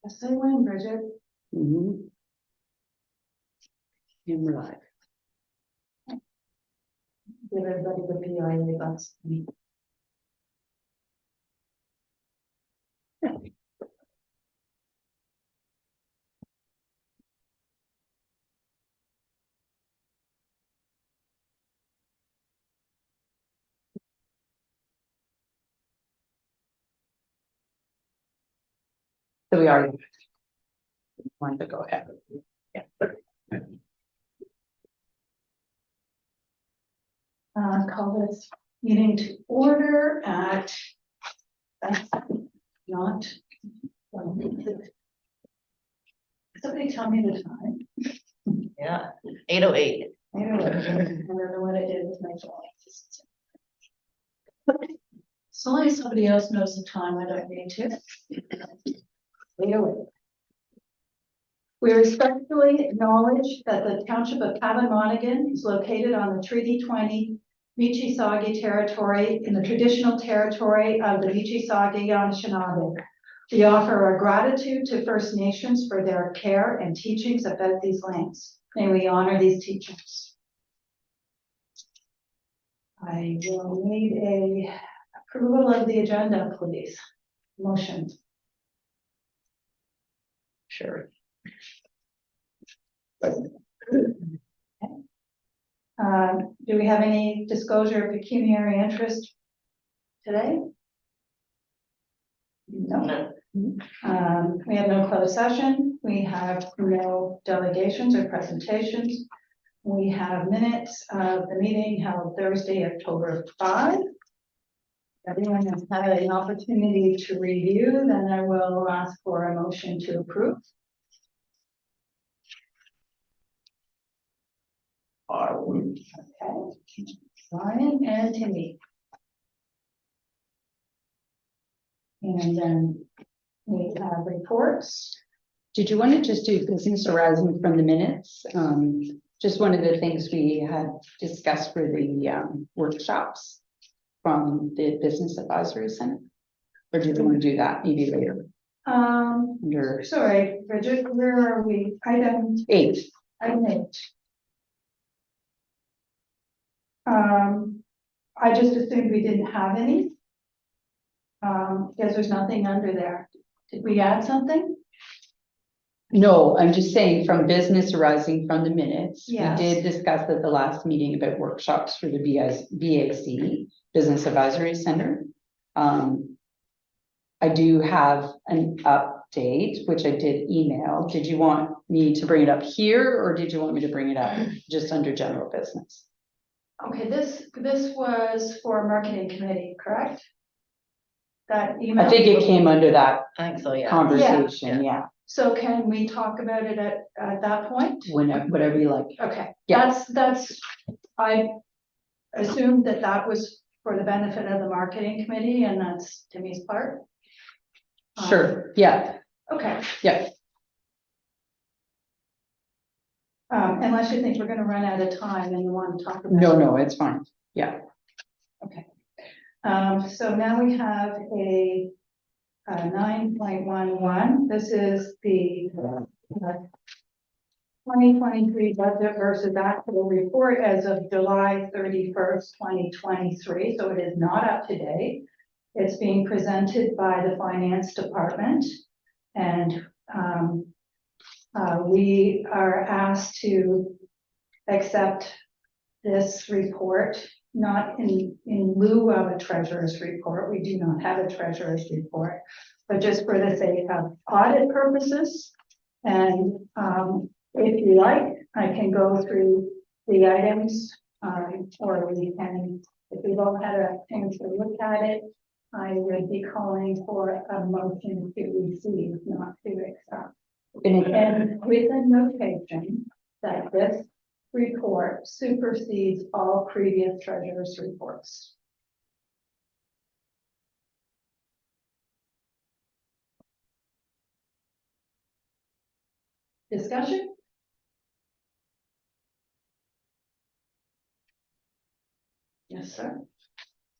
Yes, I win, Bridget. And we're live. Give everybody the BIA bus. So we already wanted to go ahead. Yeah. Call this meeting to order at, that's not. Somebody tell me the time. Yeah, 8:08. I don't know what it is. My phone. So long as somebody else knows the time, I don't need to. We respectfully acknowledge that the township of Cabot-Monaghan is located on the Treaty 20 Michi-Sagi territory in the traditional territory of the Michi-Sagi Anishinaabe. We offer our gratitude to First Nations for their care and teachings about these lands. May we honor these teachings. I will need a approval of the agenda, please. Motion. Sure. Do we have any disclosure of pecuniary interest today? No. We have no closed session. We have no delegations or presentations. We have minutes of the meeting held Thursday, October 5. Everyone has had an opportunity to review, then I will ask for a motion to approve. Okay. Brian and Timmy. And then we have reports. Did you want to just do business arising from the minutes? Just one of the things we had discussed for the workshops from the Business Advisory Center. Or do you want to do that maybe later? Under Sorry, Bridget, where are we? Item 8. 8. I just assumed we didn't have any. Because there's nothing under there. Did we add something? No, I'm just saying from business arising from the minutes. Yes. We did discuss at the last meeting about workshops for the BAC, Business Advisory Center. I do have an update, which I did email. Did you want me to bring it up here or did you want me to bring it up just under general business? Okay, this was for marketing committee, correct? That email? I think it came under that I think so, yeah. conversation, yeah. So can we talk about it at that point? Whenever, whatever you like. Okay, Yeah. that's, I assumed that was for the benefit of the marketing committee and that's Timmy's part. Sure, yeah, Okay. yeah. Unless you think we're gonna run out of time and you want to talk about. No, it's fine. Yeah. Okay. So now we have a 9.11. This is the 2023 budget versus actual report as of July 31st, 2023. So it is not up to date. It's being presented by the finance department and we are asked to accept this report, not in lieu of a treasurer's report. We do not have a treasurer's report, but just for the sake of audit purposes. And if you like, I can go through the items, or we can, if we've all had a chance to look at it, I would be calling for a motion to receive, not to accept. And with a notation that this report supersedes all previous treasurer's reports. Discussion? Yes, sir.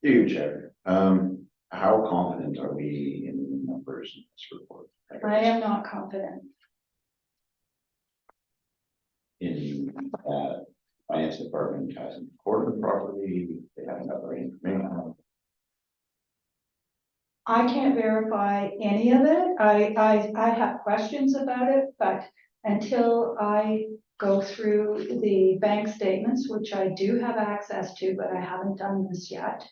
Through you, Chair. How confident are we in numbers in this report. I am not confident. In finance department hasn't recorded the property, they haven't got the right information. I can't verify any of it. I have questions about it, but until I go through the bank statements, which I do have access to, but I haven't done this yet.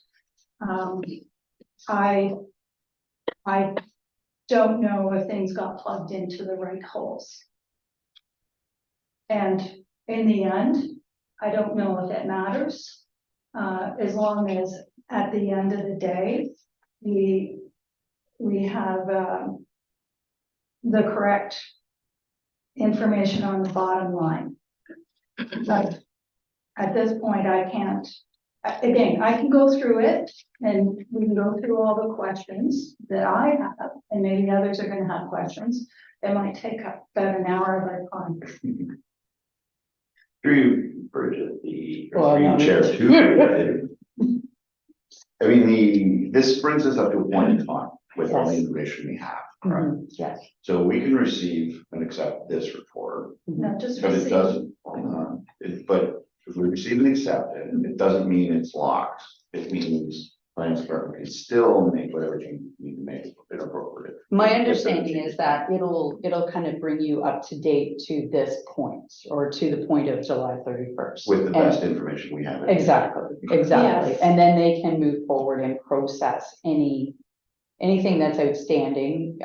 I don't know if things got plugged into the right holes. And in the end, I don't know if it matters, as long as at the end of the day, we have the correct information on the bottom line. But at this point, I can't, again, I can go through it and we can go through all the questions that I have, and maybe others are gonna have questions. It might take up about an hour of our time. Through Bridget, the Well, no. chair too. I mean, this brings us up to a point in time with all the Yes. information we have, correct? Yes. So we can receive and accept this report, Not just but it receive. doesn't, but if we receive and accept it, it doesn't mean it's locked. It means finance department can still make whatever change you need to make if appropriate. My understanding is that it'll kind of bring you up to date to this point, or to the point of July 31st. With the best information we have. Exactly, Yes. and then they can move forward and process anything that's outstanding,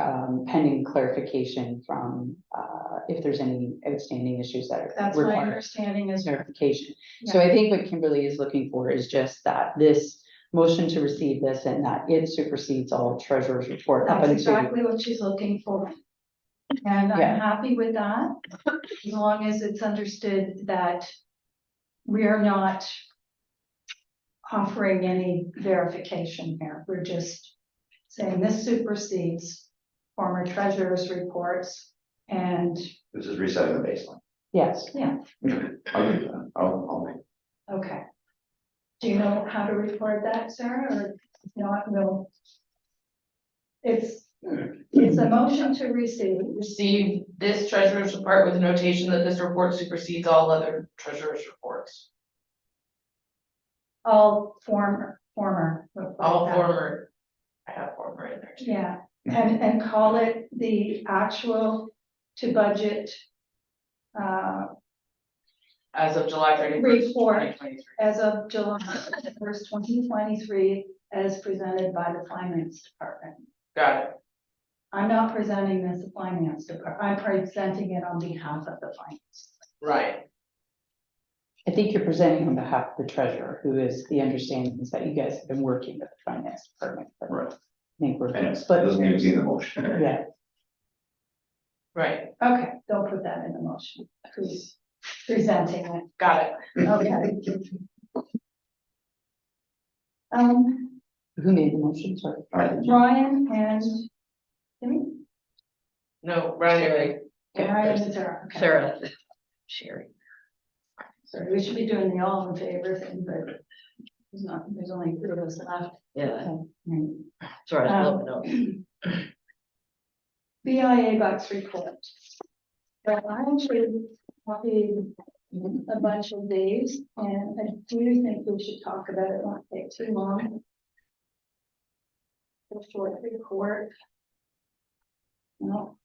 pending clarification from, if there's any outstanding issues that That's are my required understanding is, clarification. So I think what Kimberly is looking for is just that this motion to receive this and that it supersedes all treasurer's report up that's until. exactly what she's looking for. And I'm Yeah. happy with that, as long as it's understood that we are not offering any verification here. We're just saying this supersedes former treasurer's reports. And This is resetting the baseline. Yes. Okay, I'll do that. I'll make. okay. Do you know how to record that, Sarah, or not? No. It's a motion to receive. Receive this treasurer's report with a notation that this report supersedes all other treasurer's reports. All former. All former, I have former in there too. Yeah, and call it the actual to budget As of July 31st, report 2023. as of July 1st, 2023, as presented by the finance department. Got it. I'm not presenting this to finance department, I'm presenting it on behalf of the finance. Right. I think you're presenting on behalf of the treasurer, who is the understanding is that you guys have been working with the finance department. But Right. I think we're And gonna it split doesn't need to be in the hairs. motion. Yeah, Right. Okay, don't put that in the motion, who's presenting it. Got it. Okay. who made the motion, sorry? Ryan and Timmy? No, right. Ryan and Sarah. Okay. Sarah. Sherry. Sorry, we should be doing the all in favor thing, but there's only 3 of us left. Yeah. Right. Sorry, I spelled no. BIA Bucks report. So I actually copied a bunch of these, and I do think we should talk about it, it won't take too long. A short report. No.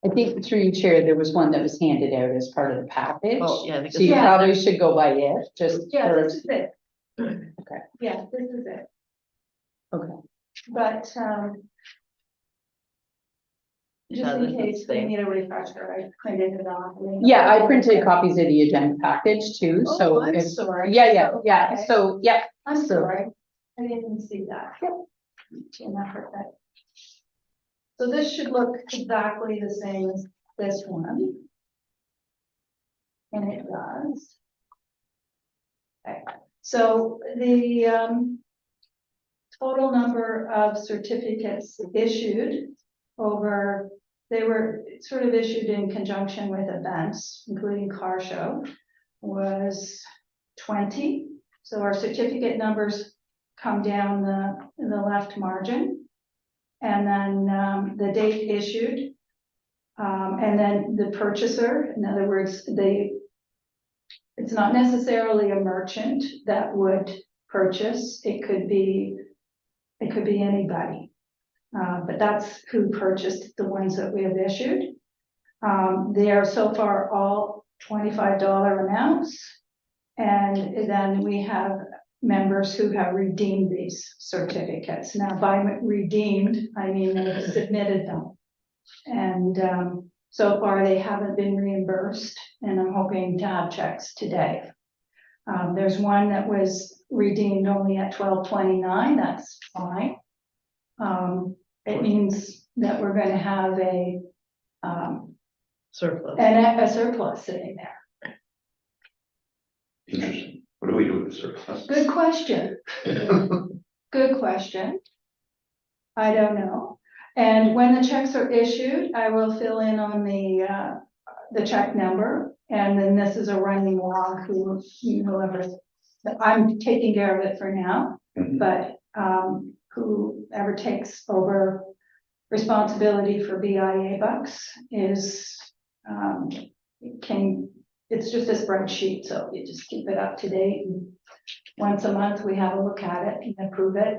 I think through you, Chair, there was one that was handed out as part of the package. Oh, yeah, I think So you Yeah. probably should go by it, just. Yeah, for- this is it. Okay. Yeah, this is it. Okay. But, just in case we need a refresher, I printed it off. Yeah, I printed copies of the agenda package too, Oh, so. I'm if- sorry. Yeah, Okay. so, yeah, I'm so- sorry, I didn't see that. So this should look exactly the same as this one. And it does. Okay, so the total number of certificates issued over, they were sort of issued in conjunction with events, including car show, was 20. So our certificate numbers come down in the left margin. And then the date issued. And then the purchaser, in other words, it's not necessarily a merchant that would purchase. It could be anybody. But that's who purchased the ones that we have issued. They are so far all $25 amounts. And then we have members who have redeemed these certificates. Now, by redeemed, I mean they've submitted them. And so far they haven't been reimbursed, and I'm hoping to have checks today. There's one that was redeemed only at $12.29. That's fine. It means that we're going to have a Surplus. a surplus sitting there. Interesting. What do we do with the surplus? Good question. Good question. I don't know. And when the checks are issued, I will fill in on the check number. And then this is a running log whoever, I'm taking care of it for now, Mhm. but whoever takes over responsibility for BIA bucks is, it's just a spreadsheet, so you just keep it up to date. And once a month, we have a look at it and approve it.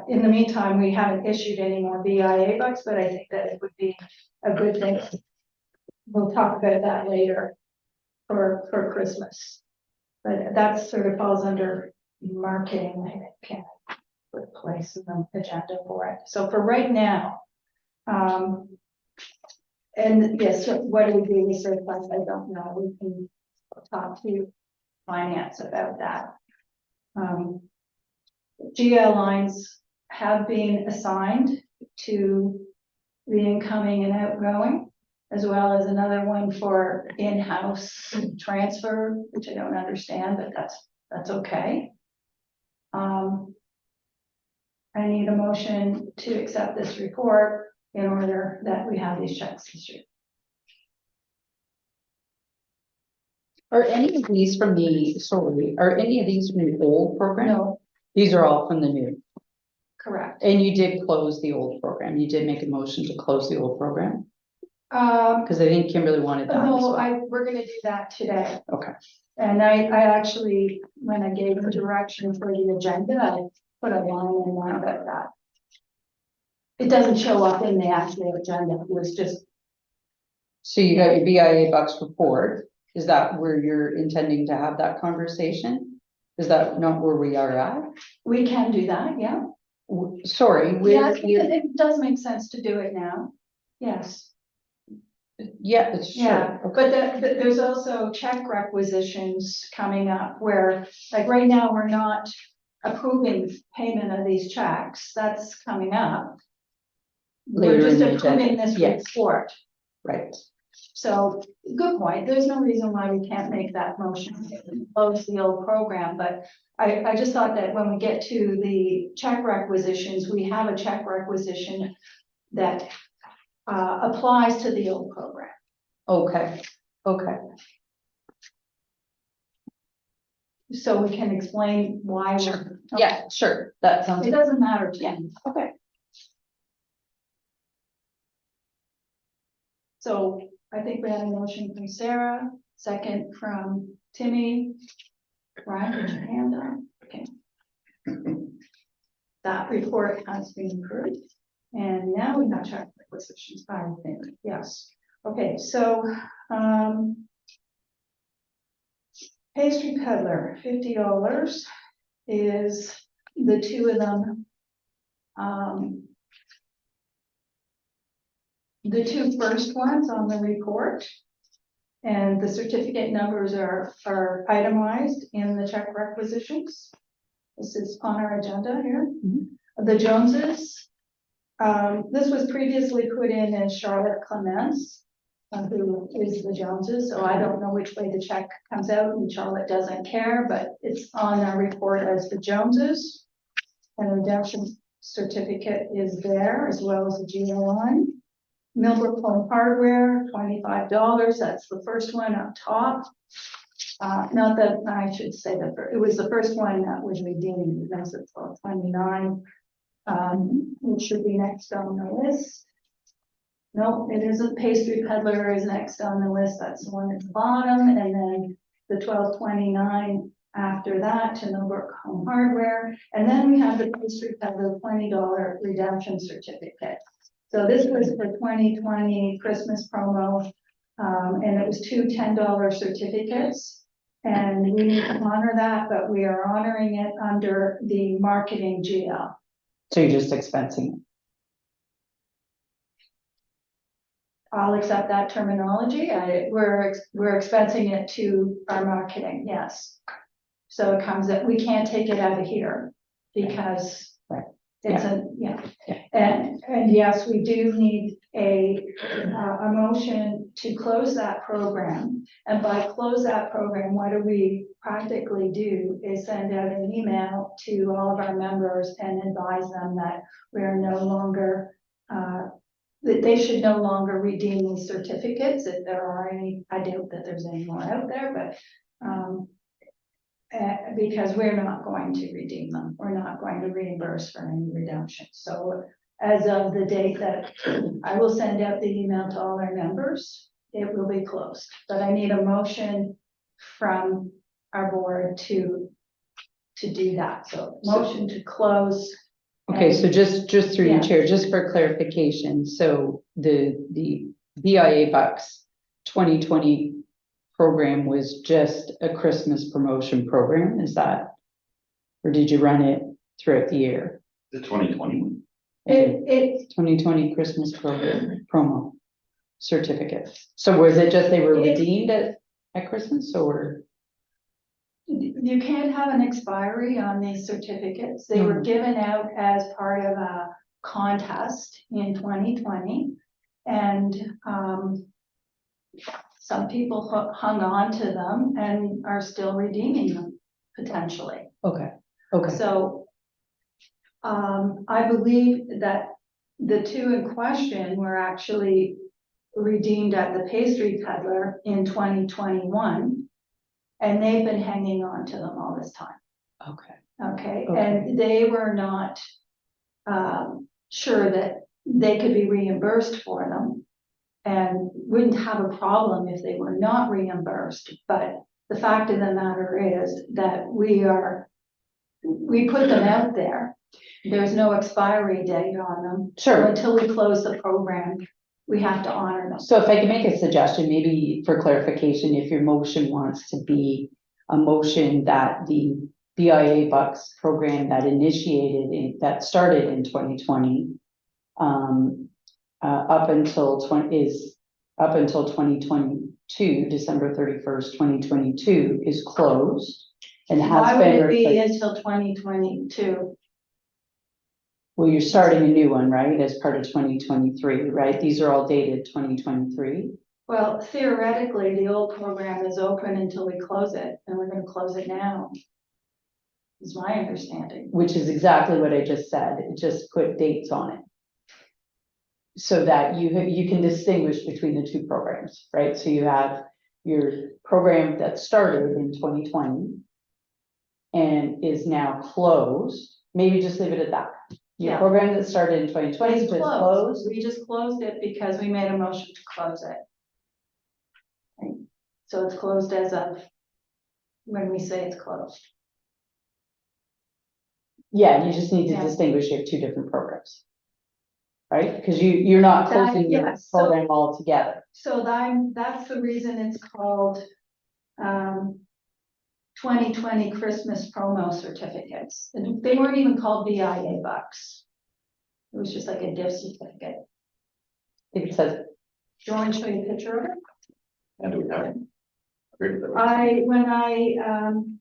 In the meantime, we haven't issued any more BIA bucks, but I think that it would be a good thing. We'll talk about that later for Christmas. But that sort of falls under marketing. I can't put place in the agenda for it. So for right now, and yes, what do we do with surplus? I don't know. We can talk to finance about that. GL lines have been assigned to the incoming and outgoing, as well as another one for in-house transfer, which I don't understand, but that's okay. I need a motion to accept this report in order that we have these checks issued. Are any of these from are any of these from the old program? No, These are all from the new. correct. And you did close the old program. You did make a motion to close the old program? Because I think Kimberly wanted that as No, well. we're gonna do that today. Okay. And I actually, when I gave the direction for the agenda, I put a line in there about that. It doesn't show up in the actual agenda. It was just, So you got your BIA bucks report. Is that where you're intending to have that conversation? Is that not where we are at? we can do that, yeah. Sorry, Yes, it does make sense to do it now. Yes. Yeah, it's Yeah, sure. but there's also check requisitions coming up where, like right now, we're not approving payment of these checks. That's coming up. We're Later in just the approving agenda. this Yes. report. Right. So, good point. There's no reason why we can't make that motion, close the old program, but I just thought that when we get to the check requisitions, we have a check requisition that applies to the old program. Okay. Okay. So we can explain why. Sure. Yeah, sure. That sounds It doesn't matter to me. okay. So I think we had a motion from Sarah, second from Timmy. Brian, put your hand up. Okay. That report has been approved. And now we have check requisitions, I think, yes. Okay, so, pastry peddler, $50 is the two of them. The two first ones on the report. And the certificate numbers are itemized in the check requisitions. This is on our agenda here. Mhm. The Joneses. This was previously put in as Charlotte Clements, who is the Joneses. So I don't know which way the check comes out, and Charlotte doesn't care, but it's on our report as the Joneses. And the redemption certificate is there, as well as the GL1. Millbrook Home Hardware, $25, that's the first one up top. Not that, I should say that, it was the first one that was redeemed, that's at 12.29. It should be next on the list. No, it isn't. Pastry Peddler is next on the list, that's the one at the bottom, and then the 12.29 after that to Millbrook Home Hardware. And then we have the Pastry Peddler $20 redemption certificate. So this was for 2020 Christmas promo, and it was two $10 certificates. And we need to honor that, but we are honoring it under the marketing GL. So you're just expensing it. I'll accept that terminology. We're expensing it to our marketing, yes. So it comes that we can't take it out of here because Right. it's Yeah. and yes, we do need a motion to close that program. And by close that program, what do we practically do is send out an email to all of our members and advise them that we're no longer, that they should no longer redeem these certificates if there are any. I doubt that there's any more out there, but because we're not going to redeem them. We're not going to reimburse for any redemption. So as of the date that I will send out the email to all our members, it will be closed. But I need a motion from our board to do that. So motion to close. Okay, so just through your Yeah. chair, just for clarification, so the BIA Bucks 2020 program was just a Christmas promotion program, is that? Or did you run it throughout the year? The 2021. It 2020 Christmas program, promo certificates. So was it just they were It- redeemed at Christmas or? You can't have an expiry on these certificates. They were given out as part of a contest in 2020. And some people hung on to them and are still redeeming them potentially. Okay, So I believe that the two in question were actually redeemed at the Pastry Peddler in 2021. And they've been hanging on to them all this time. okay. Okay, Okay. and they were not sure that they could be reimbursed for them. And wouldn't have a problem if they were not reimbursed, but the fact of the matter is that we put them out there. There's no expiry date on them. So Sure. until we close the program, we have to honor them. So if I can make a suggestion, maybe for clarification, if your motion wants to be a motion that the BIA Bucks program that that started in 2020, up until 2022, December 31st, 2022 is closed and has Why would been it be replaced. until 2022? Well, you're starting a new one, right, as part of 2023, right? These are all dated 2023. Well, theoretically, the old program is open until we close it, and we're gonna close it now. Is my understanding. Which is exactly what I just said. It just put dates on it. So that you can distinguish between the two programs, right? So you have your program that started in 2020 and is now closed. Maybe just leave it at that. Your Yeah. program that started in 2020 is It's just closed. closed. We just closed it because we made a motion to close it. Right. So it's closed as of when we say it's closed. Yeah, you just need to Yeah. distinguish your two different programs. Right? Because you're not That- closing your yes, so- program altogether. So that's the reason it's called 2020 Christmas promo certificates. And they weren't even called BIA Bucks. It was just like a gift certificate. It says, Do you want me to show you a picture of it? And we have. Agree with that. When I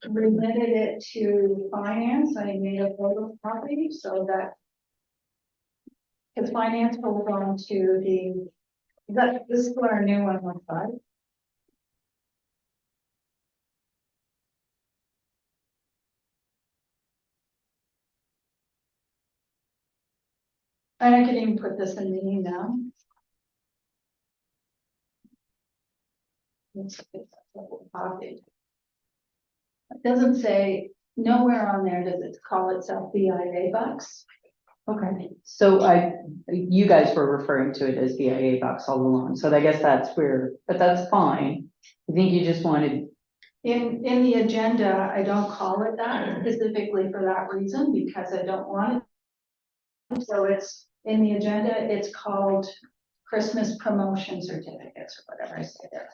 remitted it to finance, I made a photocopy so that. Because finance will go on to this is what our new one looks like. And I could even put this in the email. It doesn't say, nowhere on there does it call itself BIA bucks. Okay, so you guys were referring to it as BIA bucks all along, so I guess that's where, but that's fine. I think you just wanted, In the agenda, I don't call it that specifically for that reason, because I don't want it. So it's, in the agenda, it's called Christmas promotion certificates or whatever I say there.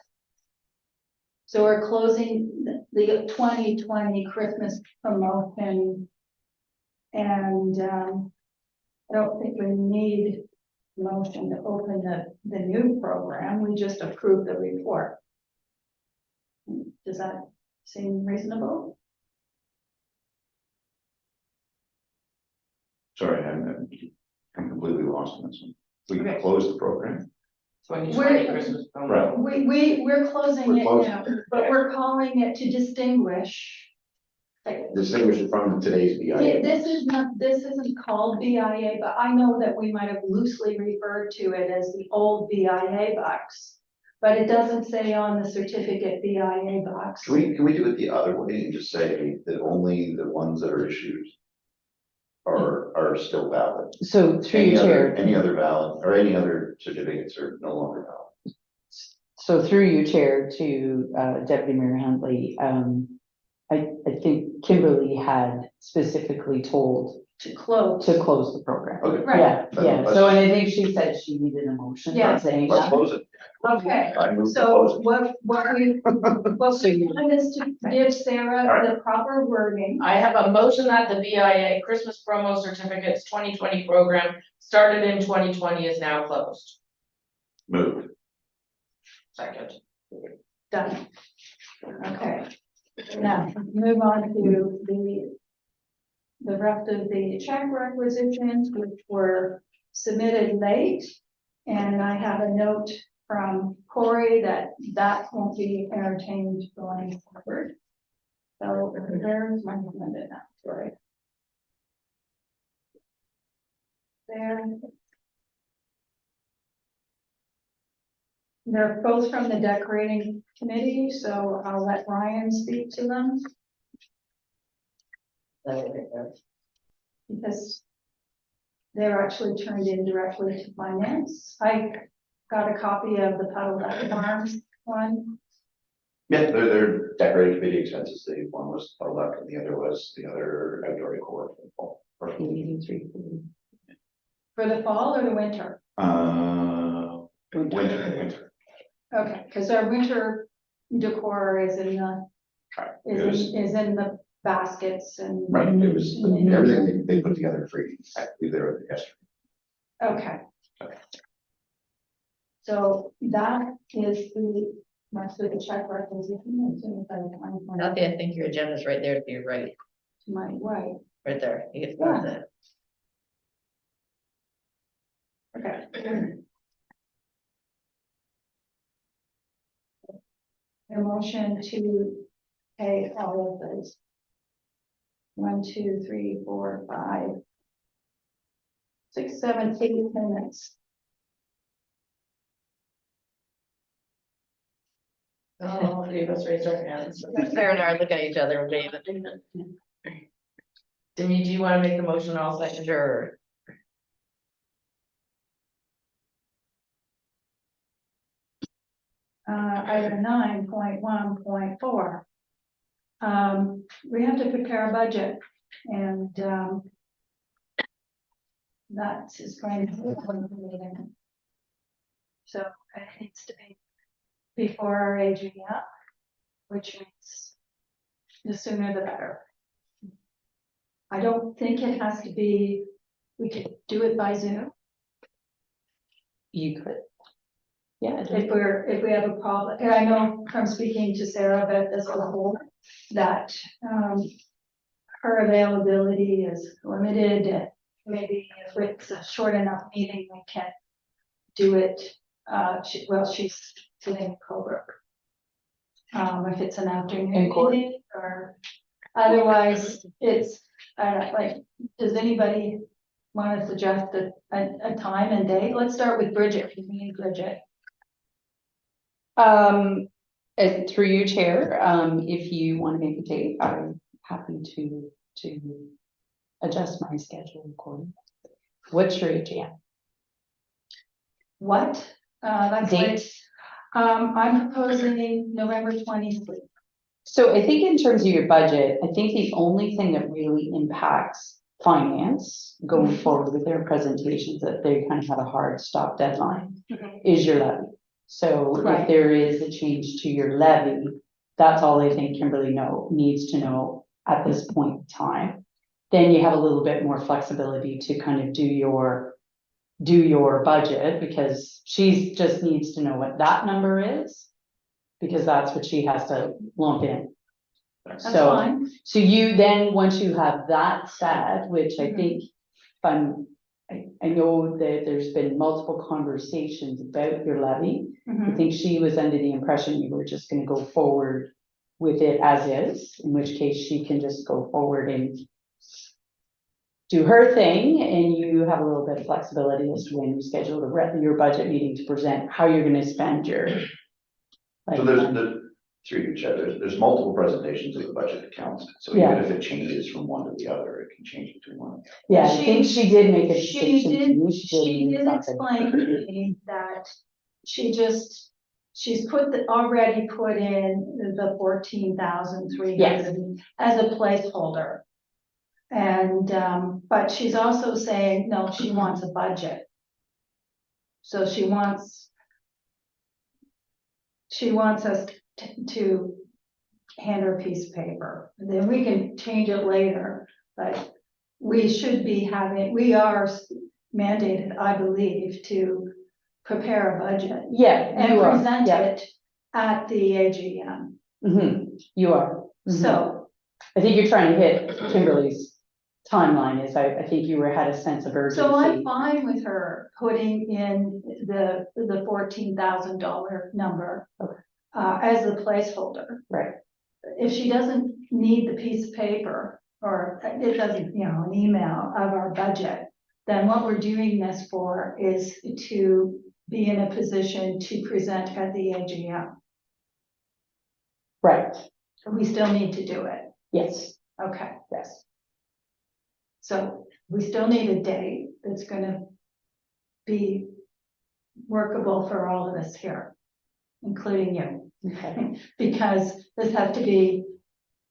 So we're closing the 2020 Christmas promotion. And I don't think we need a motion to open the new program. We just approve the report. Does that seem reasonable? Sorry, I'm completely lost on this one. We Okay. close the program. 2020 Christmas promo. Right. We're closing We're it closing now, but we're calling it to distinguish. Like, Distinguish it from today's BIA. this isn't called BIA, but I know that we might have loosely referred to it as the old BIA bucks. But it doesn't say on the certificate BIA box. Can we do it the other way and just say that only the ones that are issued are still valid? so through your chair, Any other valid, or any other certificates are no longer valid? so through your chair to Deputy Mayor Huntley, I think Kimberly had specifically told To close. to close the program. Okay. Right. Yeah, yeah, Let's- so and I think she said she needed a motion Yeah. for saying Let's that. close it. Okay, I move to so close it. what we want is to give Sarah the proper wording. I have a motion that the BIA Christmas promo certificates 2020 program started in 2020 is now closed. Move. Second. Done. Okay. Now, move on to the rest of the check requisitions, which were submitted late. And I have a note from Corey that won't be entertained going forward. So there's my amendment now, sorry. There. They're both from the decorating committee, so I'll let Ryan speak to them. Because they're actually turned in directly to finance. I got a copy of the Puddle Duck Farms one. Yeah, they're decorating committee expenses. One was a luck and the other was the other outdoor decor. For the fall or the winter? Winter. Okay, because our winter decor is in the, is in the baskets and. Right, it was everything they put together free. I believe they were yesterday. Okay. Okay. So that is the, most of the check requisition. As soon as I find one Alfie, I think your agenda's right there to your right, to my right. right there. You get Yeah. that. Okay. A motion to pay all of those. 1, 2, 3, 4, 5, 6, 7, 8 payments. Oh, leave us raise our hands. Sarah and I are looking at each other, and David. Demi, do you want to make the motion also? Sure. Item 9.1.4. We have to prepare a budget and, that is going to be one meeting. So it needs to be before our AGM, which means the sooner the better. I don't think it has to be, we could do it by Zoom. You could. Yeah. If we have a problem, and I know from speaking to Sarah about this before, that her availability is limited. Maybe if it's a short enough meeting, we can do it. She's sitting in Colebrook. If it's an afternoon In court. meeting, or otherwise, it's like, does anybody want to suggest a time and date? Let's start with Bridget. Bridget. through you, Chair, if you want to make a date, I'm happy to adjust my schedule accordingly. What's your AGM? What? That's Date? like, I'm proposing November 23rd. So I think in terms of your budget, I think the only thing that really impacts finance going forward with their presentations, that they kind of have a hard stop deadline, is your levy. So Right. if there is a change to your levy, that's all I think Kimberly needs to know at this point in time. Then you have a little bit more flexibility to kind of do your budget, because she just needs to know what that number is, because that's what she has to lump in. That's So, fine. so you then, once you have that set, which I think, I know that there's been multiple conversations about your levy. I Mhm. think she was under the impression you were just gonna go forward with it as is, in which case she can just go forward and do her thing, and you have a little bit of flexibility as to when you schedule your budget meeting to present how you're gonna spend your. So through you, Chad, there's multiple presentations of the budget accounts, so Yeah. even if it changes from one to the other, it can change between one and the other. Yeah, I She- think she did make a She distinction. to did, you. she mean did something. explain to me that she's already put in the 14,300 as a placeholder. And, but she's also saying, no, she wants a budget. So she wants us to hand her a piece of paper. Then we can change it later, but we are mandated, I believe, to prepare a budget Yeah, and you are, present yeah. it at the AGM. You are. Mhm. So, I think you're trying to hit Kimberly's timeline, is I think you had a sense of urgency. so I'm fine with her putting in the $14,000 number as a placeholder. Right. If she doesn't need the piece of paper, or it doesn't, an email of our budget, then what we're doing this for is to be in a position to present at the AGM. Right, We still need to do it. yes, Okay, yes. so we still need a date that's gonna be workable for all of us here, including you. Okay. Because this has to be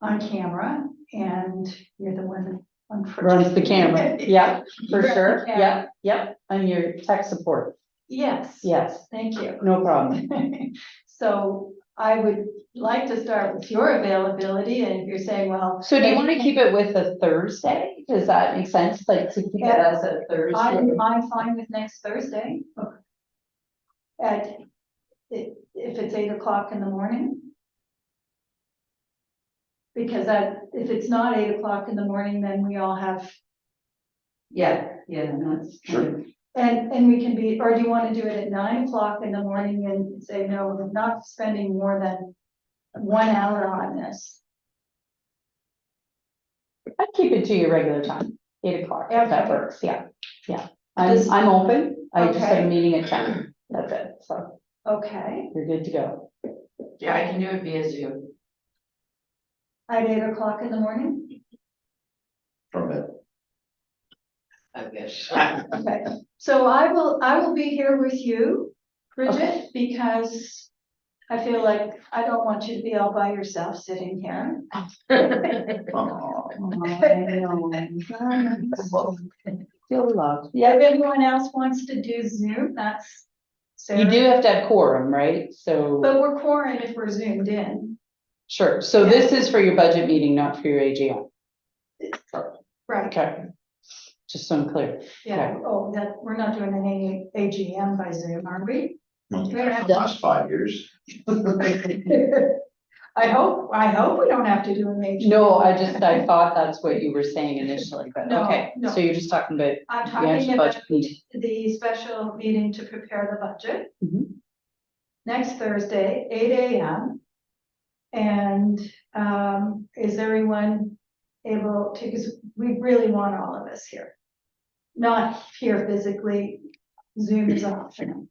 on camera, and you're the one on. Runs the camera, yeah, for Runs the sure, camera. yep, and your tech support, Yes. yes, Thank you. no problem. So I would like to start with your availability, and if you're saying, well. So do you want to keep it with a Thursday? Does that make sense, like to keep it as a Thursday? I'm fine with next Thursday. If it's 8 o'clock in the morning. Because if it's not 8 o'clock in the morning, then we all have, Yeah, that's. Sure. and we can be, or do you want to do it at 9 o'clock in the morning and say, no, we're not spending more than 1 hour on this? I'd keep it to your regular time, 8 o'clock, if that Okay. works, yeah. Does- I'm open, I just have Okay. a meeting at 10, that's it, so Okay, you're good to go. Yeah, I can do it via Zoom. at 8 o'clock in the morning? From it. I wish. Okay, so I will be here with you, Bridget, because I feel like I don't want you to be all by yourself sitting here. Oh, Feel love. Yeah, if anyone else wants to do Zoom, that's. You do have to have quorum, right? So, But we're quarantined if we're zoomed in. sure, so this is for your budget meeting, not for your AGM, Right, okay? Just so I'm clear. yeah, oh, that, we're not doing any AGM by Zoom, are we? the last 5 years. I hope we don't have to do an AGM. No, I thought that's what you were saying initially, but No, okay, no. so you're just talking about. I'm the talking actual about budget meeting. the special meeting to prepare the budget. Mhm. Next Thursday, 8 AM. And is everyone able to, because we really want all of us here. Not here physically, Zoom is optional.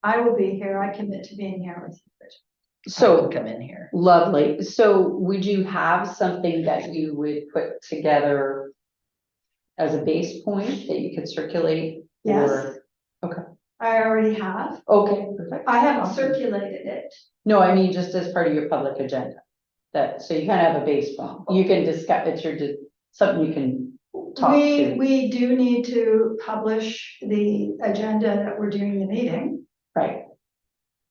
I will be here, I commit to being here with you. So Come in here. lovely. So would you have something that you would put together as a base point that you could circulate? Yes. Or, I already have. okay, perfect. I haven't Awesome. circulated it. No, I mean, just as part of your public agenda. That, so you kind of have a base point. You can discuss, it's your, something you can talk to, We do need to publish the agenda that we're doing the meeting, right?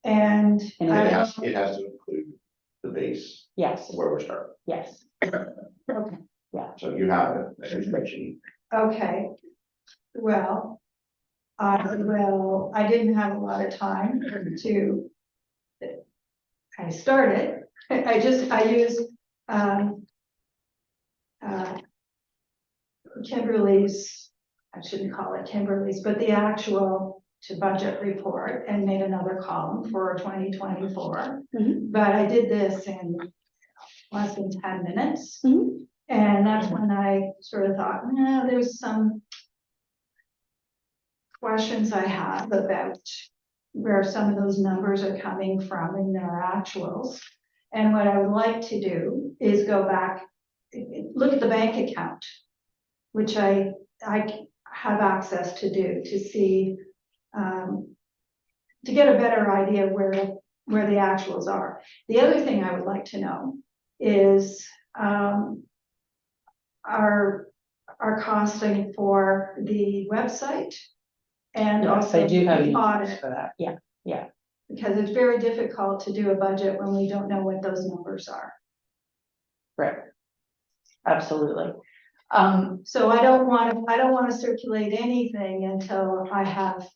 and And I it don't- It has to include the base Yes, of where we're starting. yes. okay, So you have it, a spreadsheet. okay. Well, I didn't have a lot of time to. I started, I used, Kimberly's, I shouldn't call it Kimberly's, but the actual to budget report and made another column for 2024. Mhm. But I did this in less than 10 minutes. Mhm. And that's when I sort of thought, no, there's some questions I have about where some of those numbers are coming from in their actuals. And what I would like to do is go back, look at the bank account, which I have access to do to see, to get a better idea where the actuals are. The other thing I would like to know is our costing for the website and Yes, also I do have the an audit. for that. Yeah, Because it's very difficult to do a budget when we don't know what those numbers are. right. Absolutely. So I don't want to circulate anything until I have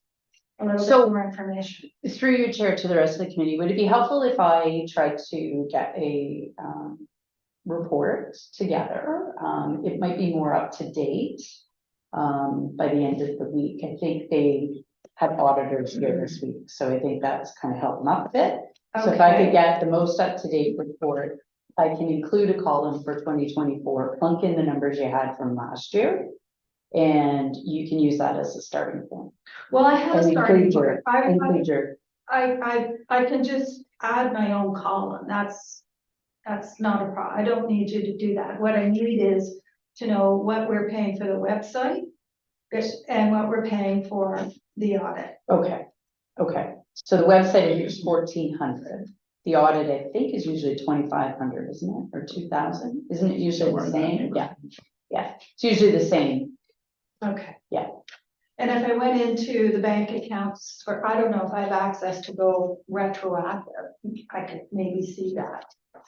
a little So- bit more information. Through your chair to the rest of the committee, would it be helpful if I tried to get a report together? It might be more up to date by the end of the week. I think they had auditors here this week, so I think that's kind of helped them up a bit. So if I could Okay. get the most up-to-date report, I can include a column for 2024, plunk in the numbers you had from last year. And you can use that as a starting point. Well, I have And started, include your, include your, I can just add my own column. That's not a problem. I don't need you to do that. What I need is to know what we're paying for the website and what we're paying for the audit. okay, okay. So the website is 1,400. The audit, I think, is usually 2,500, isn't it? Or 2,000? Isn't it usually Somewhere the in that same? neighborhood. Yeah, it's usually the same. Okay. Yeah. And if I went into the bank accounts, or I don't know if I have access to go retroactive, I could maybe see that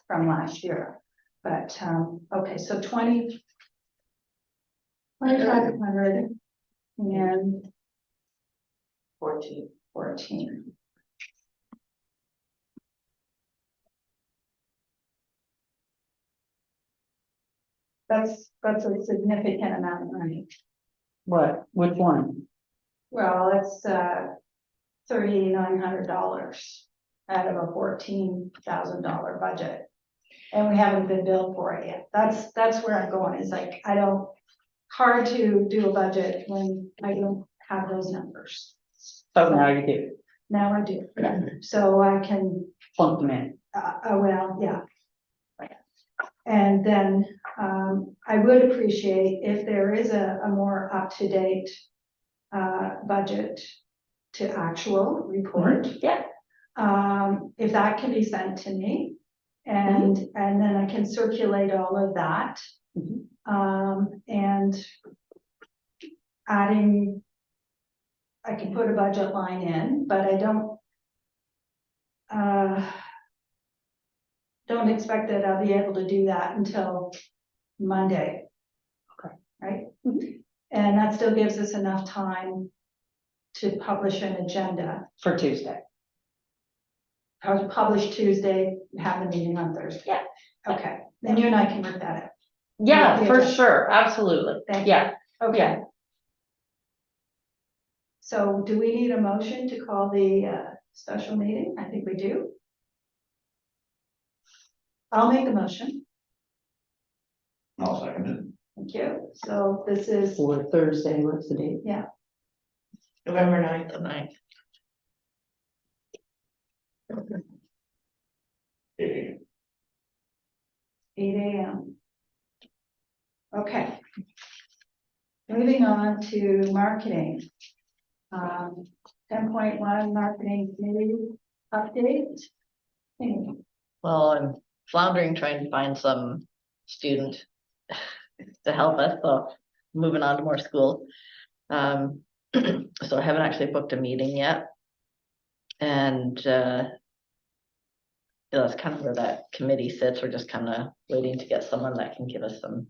from last year. But, okay, so 2,500 and 14. That's a significant amount of money. What? Which one? Well, it's $3,900 out of a $14,000 budget. And we haven't been billed for it yet. That's where I'm going, is like, hard to do a budget when I don't have those numbers. Oh, now you do. Now I do, so I can, Plunk them in. well, yeah. And then, I would appreciate if there is a more up-to-date budget to actual report. Yeah. If that can be sent to me, and then I can circulate all of that. Mhm. And adding, I can put a budget line in, but I don't expect that I'll be able to do that until Monday. Okay. Right? Mhm. And that still gives us enough time to publish an agenda. For Tuesday. I was published Tuesday, have the meeting on Thursday. Yeah. Okay, then you and I can work that out. Yeah, for Yeah. sure. Absolutely. Thank you. Yeah. Okay. Yeah. So do we need a motion to call the special meeting? I think we do. I'll make the motion. I'll second it. Thank you. So this is, For Thursday, what's the date? November 9th. The ninth. 8 8 a.m. Okay. Moving on to marketing. 10.1 marketing committee update. Hey, Well, I'm floundering trying to find some student to help us, so moving on to more school. So I haven't actually booked a meeting yet. And that's kind of where that committee sits. We're just kind of waiting to get someone that can give us some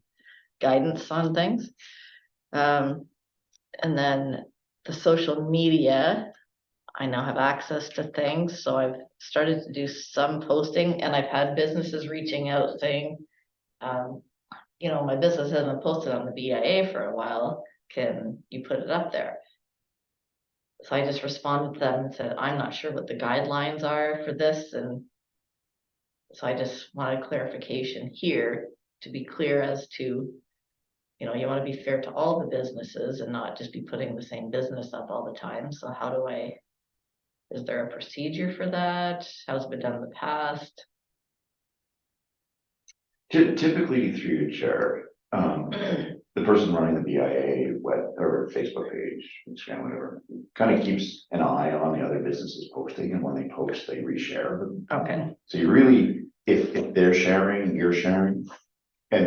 guidance on things. And then the social media, I now have access to things, so I've started to do some posting, and I've had businesses reaching out saying, my business hasn't been posted on the BIA for a while, can you put it up there? So I just responded to them and said, I'm not sure what the guidelines are for this, and so I just wanted clarification here to be clear as to, you want to be fair to all the businesses and not just be putting the same business up all the time. So is there a procedure for that? How's it been done in the past? Typically through your chair, the person running the BIA web or Facebook page, Instagram, whatever, kind of keeps an eye on the other businesses posting, and when they post, they reshare them. Okay. So you really, if they're sharing, you're sharing, and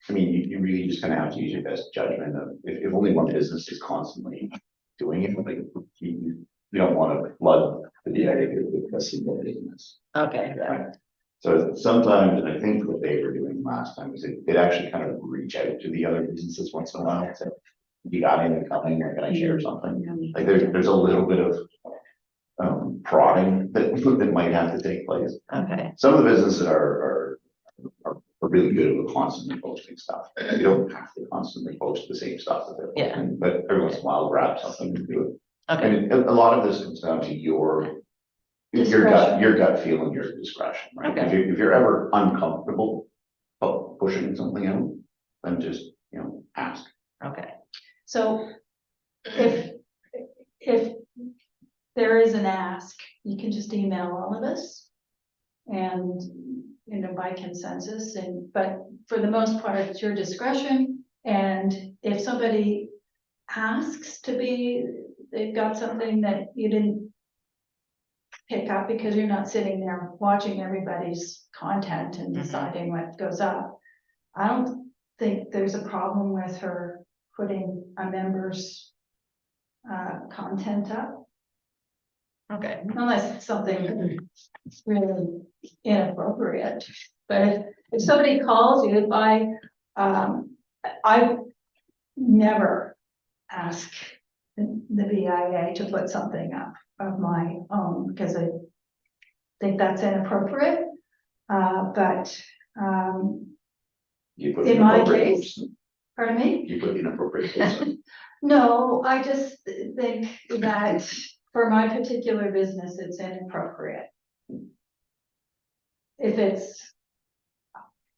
you really just kind of have to use your best judgment of if only one business is constantly doing it, like you don't want to flood the BIA with a single business. Okay. Yeah. Right. So sometimes, and I think what they were doing last time is it actually kind of reach out to the other businesses once in a while and say, you got anything coming, or can I share something? Like there's a little bit of prodding that might have to take place. Okay. Some of the businesses are really good at constantly posting stuff. You don't have to constantly post the same stuff that they're posting, but every once in a while grab something and do it. Okay. And a lot of this comes down to your gut feel and your discretion, right? Okay. If you're ever uncomfortable pushing something out, then just, ask. Okay. so if there is an ask, you can just email all of us. And, by consensus, but for the most part, it's your discretion. And if somebody asks they've got something that you didn't pick up because you're not sitting there watching everybody's content and deciding what goes up. I don't think there's a problem with her putting a member's content up. Okay. Unless it's something really inappropriate. But if somebody calls you, I never ask the BIA to put something up of my own because I think that's inappropriate. But You put in my inappropriate case, posts. pardon me? You put inappropriate posts in. No, I just think that for my particular business, it's inappropriate. If it's,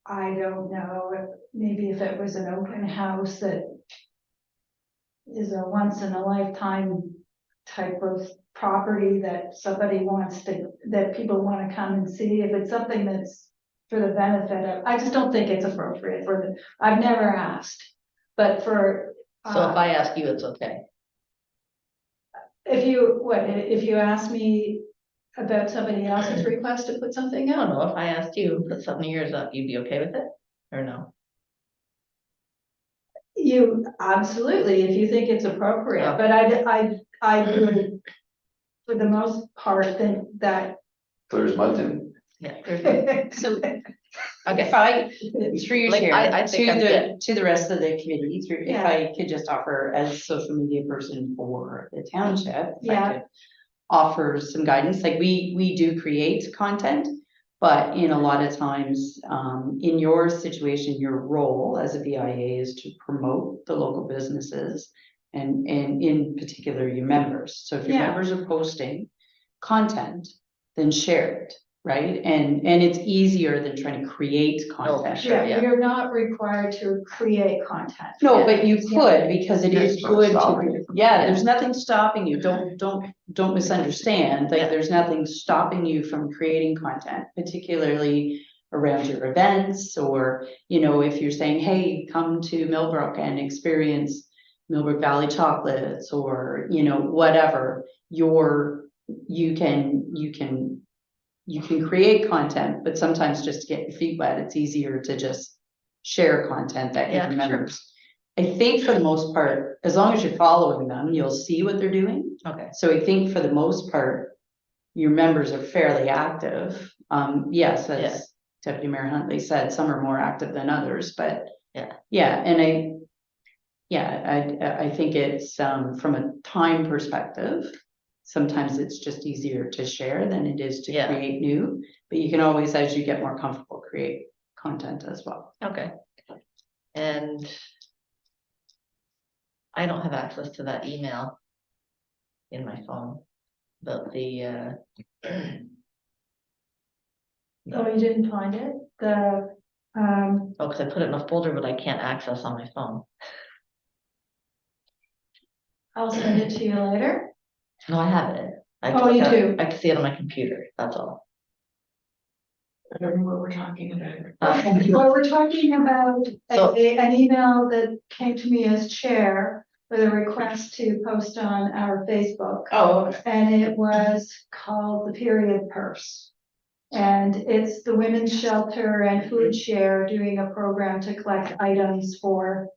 I don't know, maybe if it was an open house that is a once in a lifetime type of property that that people want to come and see, if it's something that's for the benefit of, I just don't think it's appropriate I've never asked, but for. So if I ask you, it's okay. If you ask me about somebody else's request to put something I don't out? know, if I asked you to put something of yours up, you'd be okay with it or no? You, absolutely, if you think it's appropriate, but I would, for the most part, think that. Clear as mud, Tim. Yeah. So Okay. if I, through your Like, chair, I think I'm good. to the rest of the committee, if Yeah. I could just offer as social media person for the township, if I Yeah. could offer some guidance, like we do create content, but in a lot of times, in your situation, your role as a BIA is to promote the local businesses and in particular your members. So if your Yeah. members are posting content, then share it. right? And it's easier than trying to create content. Sure, yeah. You're not required to create content. No, but you could, because it is It's not good stopping to, you from- yeah, there's nothing stopping you, don't misunderstand, like, Yeah. there's nothing stopping you from creating content, particularly around your events, or, you know, if you're saying, hey, come to Millbrook and experience Millbrook Valley chocolates, or, you know, whatever, you can create content, but sometimes just to get your feet wet, it's easier to just share content that Yeah, your sure. members. I think for the most part, as long as you're following them, you'll see what they're doing. Okay, So I think for the most part, your members are fairly active. Yes, Yeah. as Deputy Mayor Huntley said, some are more active than others, but Yeah. yeah, and I think it's, from a time perspective, sometimes it's just easier to share than it is to Yeah. create new, but you can always, as you get more comfortable, create content as well. okay. And I don't have access to that email in my phone, but Oh, you didn't find it? oh, because I put it in a folder, but I can't access on my phone. I'll send it to you later. No, I have it. Oh, you do? I can see it on my computer, that's all. I don't know what we're talking about. Well, we're talking about So- an email that came to me as chair with a request to post on our Facebook. Oh, okay. And it was called the Period Purse. And it's the Women's Shelter and Food Share doing a program to collect items for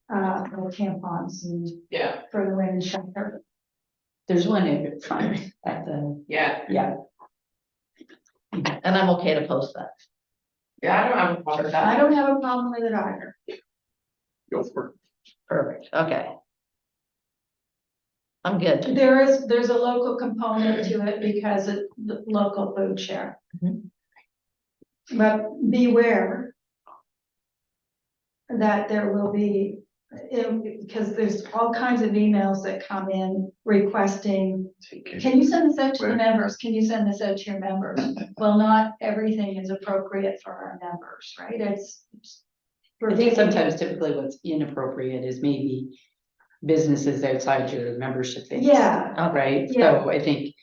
tampons and Yeah, for the women's shelter. There's one in front at the, yeah, yeah, And I'm okay to post that. yeah, I don't have a problem with I that. don't have a problem with it either. Go for it. Perfect, okay. I'm good. There's a local component to it because it's the local food share. Mhm. But beware that there will be, because there's all kinds of emails that come in requesting, can you send this out to the Where? members? Can you send this out to your members? Well, not everything is appropriate for our members, right? I think sometimes typically what's inappropriate is maybe businesses outside your membership base. Yeah, Right, Yeah. so I think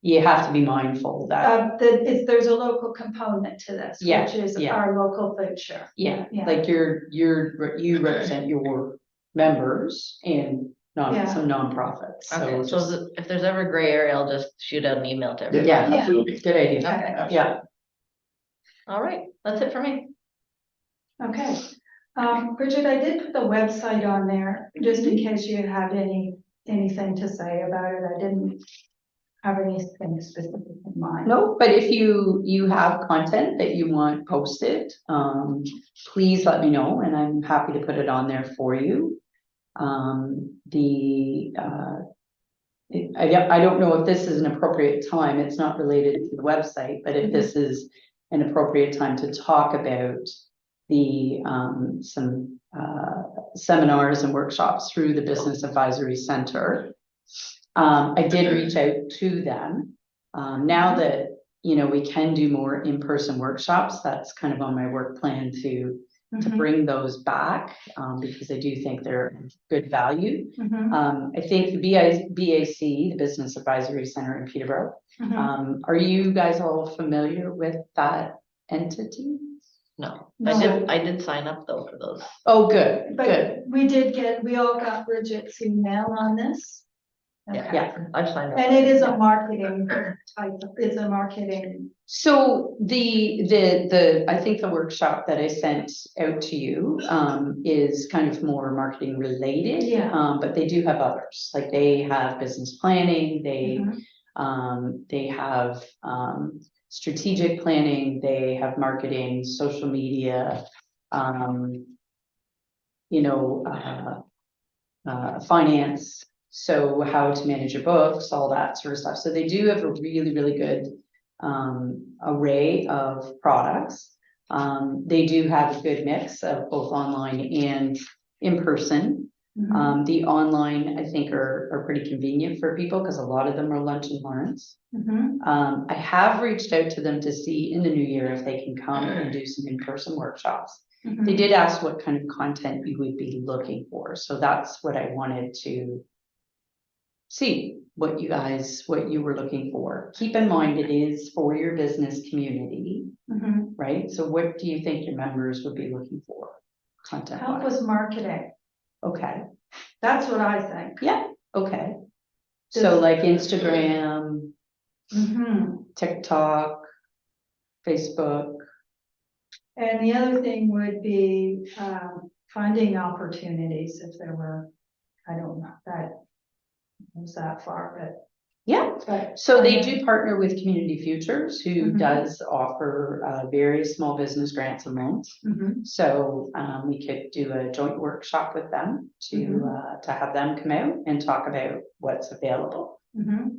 you have to be mindful that, there's a local component to this, Yeah, which is yeah. our local food share. yeah, Yeah. like you represent your members and Yeah. some nonprofits, so Okay, so just, if there's ever gray area, I'll just shoot out an email to everyone. yeah, Yeah. Absolutely. good idea, Okay. yeah. All right, that's it for me. Okay, Bridget, I did put the website on there, just in case you had anything to say about it, I didn't have anything specific in mind. No, but if you have content that you want posted, please let me know and I'm happy to put it on there for you. I don't know if this is an appropriate time, it's not related to the website, but if this is an appropriate time to talk about the, some, seminars and workshops through the Business Advisory Center. I did reach out to them. Now that, you know, we can do more in-person workshops, that's kind of on my work plan to Mhm, bring those back, because I do think they're good value. mhm, I think the BAC, the Business Advisory Center in Peterborough, mhm. are you guys all familiar with that entity? No, No. I did sign up though for those. Oh, good, good. But we all got Bridget's email on this. Yeah. Okay. Yeah. I've signed up. And it is a marketing type, it's a marketing, So I think the workshop that I sent out to you, is kind of more marketing related. Yeah. But they do have others, like they have business planning, Mhm. they have, strategic planning, they have marketing, social media, you know, finance, so how to manage your books, all that sort of stuff. So they do have a really, really good array of products. They do have a good mix of both online and in person. The online, I think, are pretty convenient for people because a lot of them are lunch and learns. Mhm. I have reached out to them to see in the new year if they can come and do some in-person workshops. They did ask what kind of content you would be looking for, so that's what I wanted to see, what you were looking for. Keep in mind, it is for your business community, Mhm. right? So what do you think your members would be looking for, content Help wise? with marketing, Okay, that's what I think. yeah, okay. So like Instagram, Mhm. TikTok, Facebook. And the other thing would be, funding opportunities if there were, I don't know, that was that far, Yeah, but. so they do partner with Community Futures, who Mhm. does offer various small business grants and loans. Mhm. So we could do a joint workshop with them to have them come out and talk about what's available. Mhm.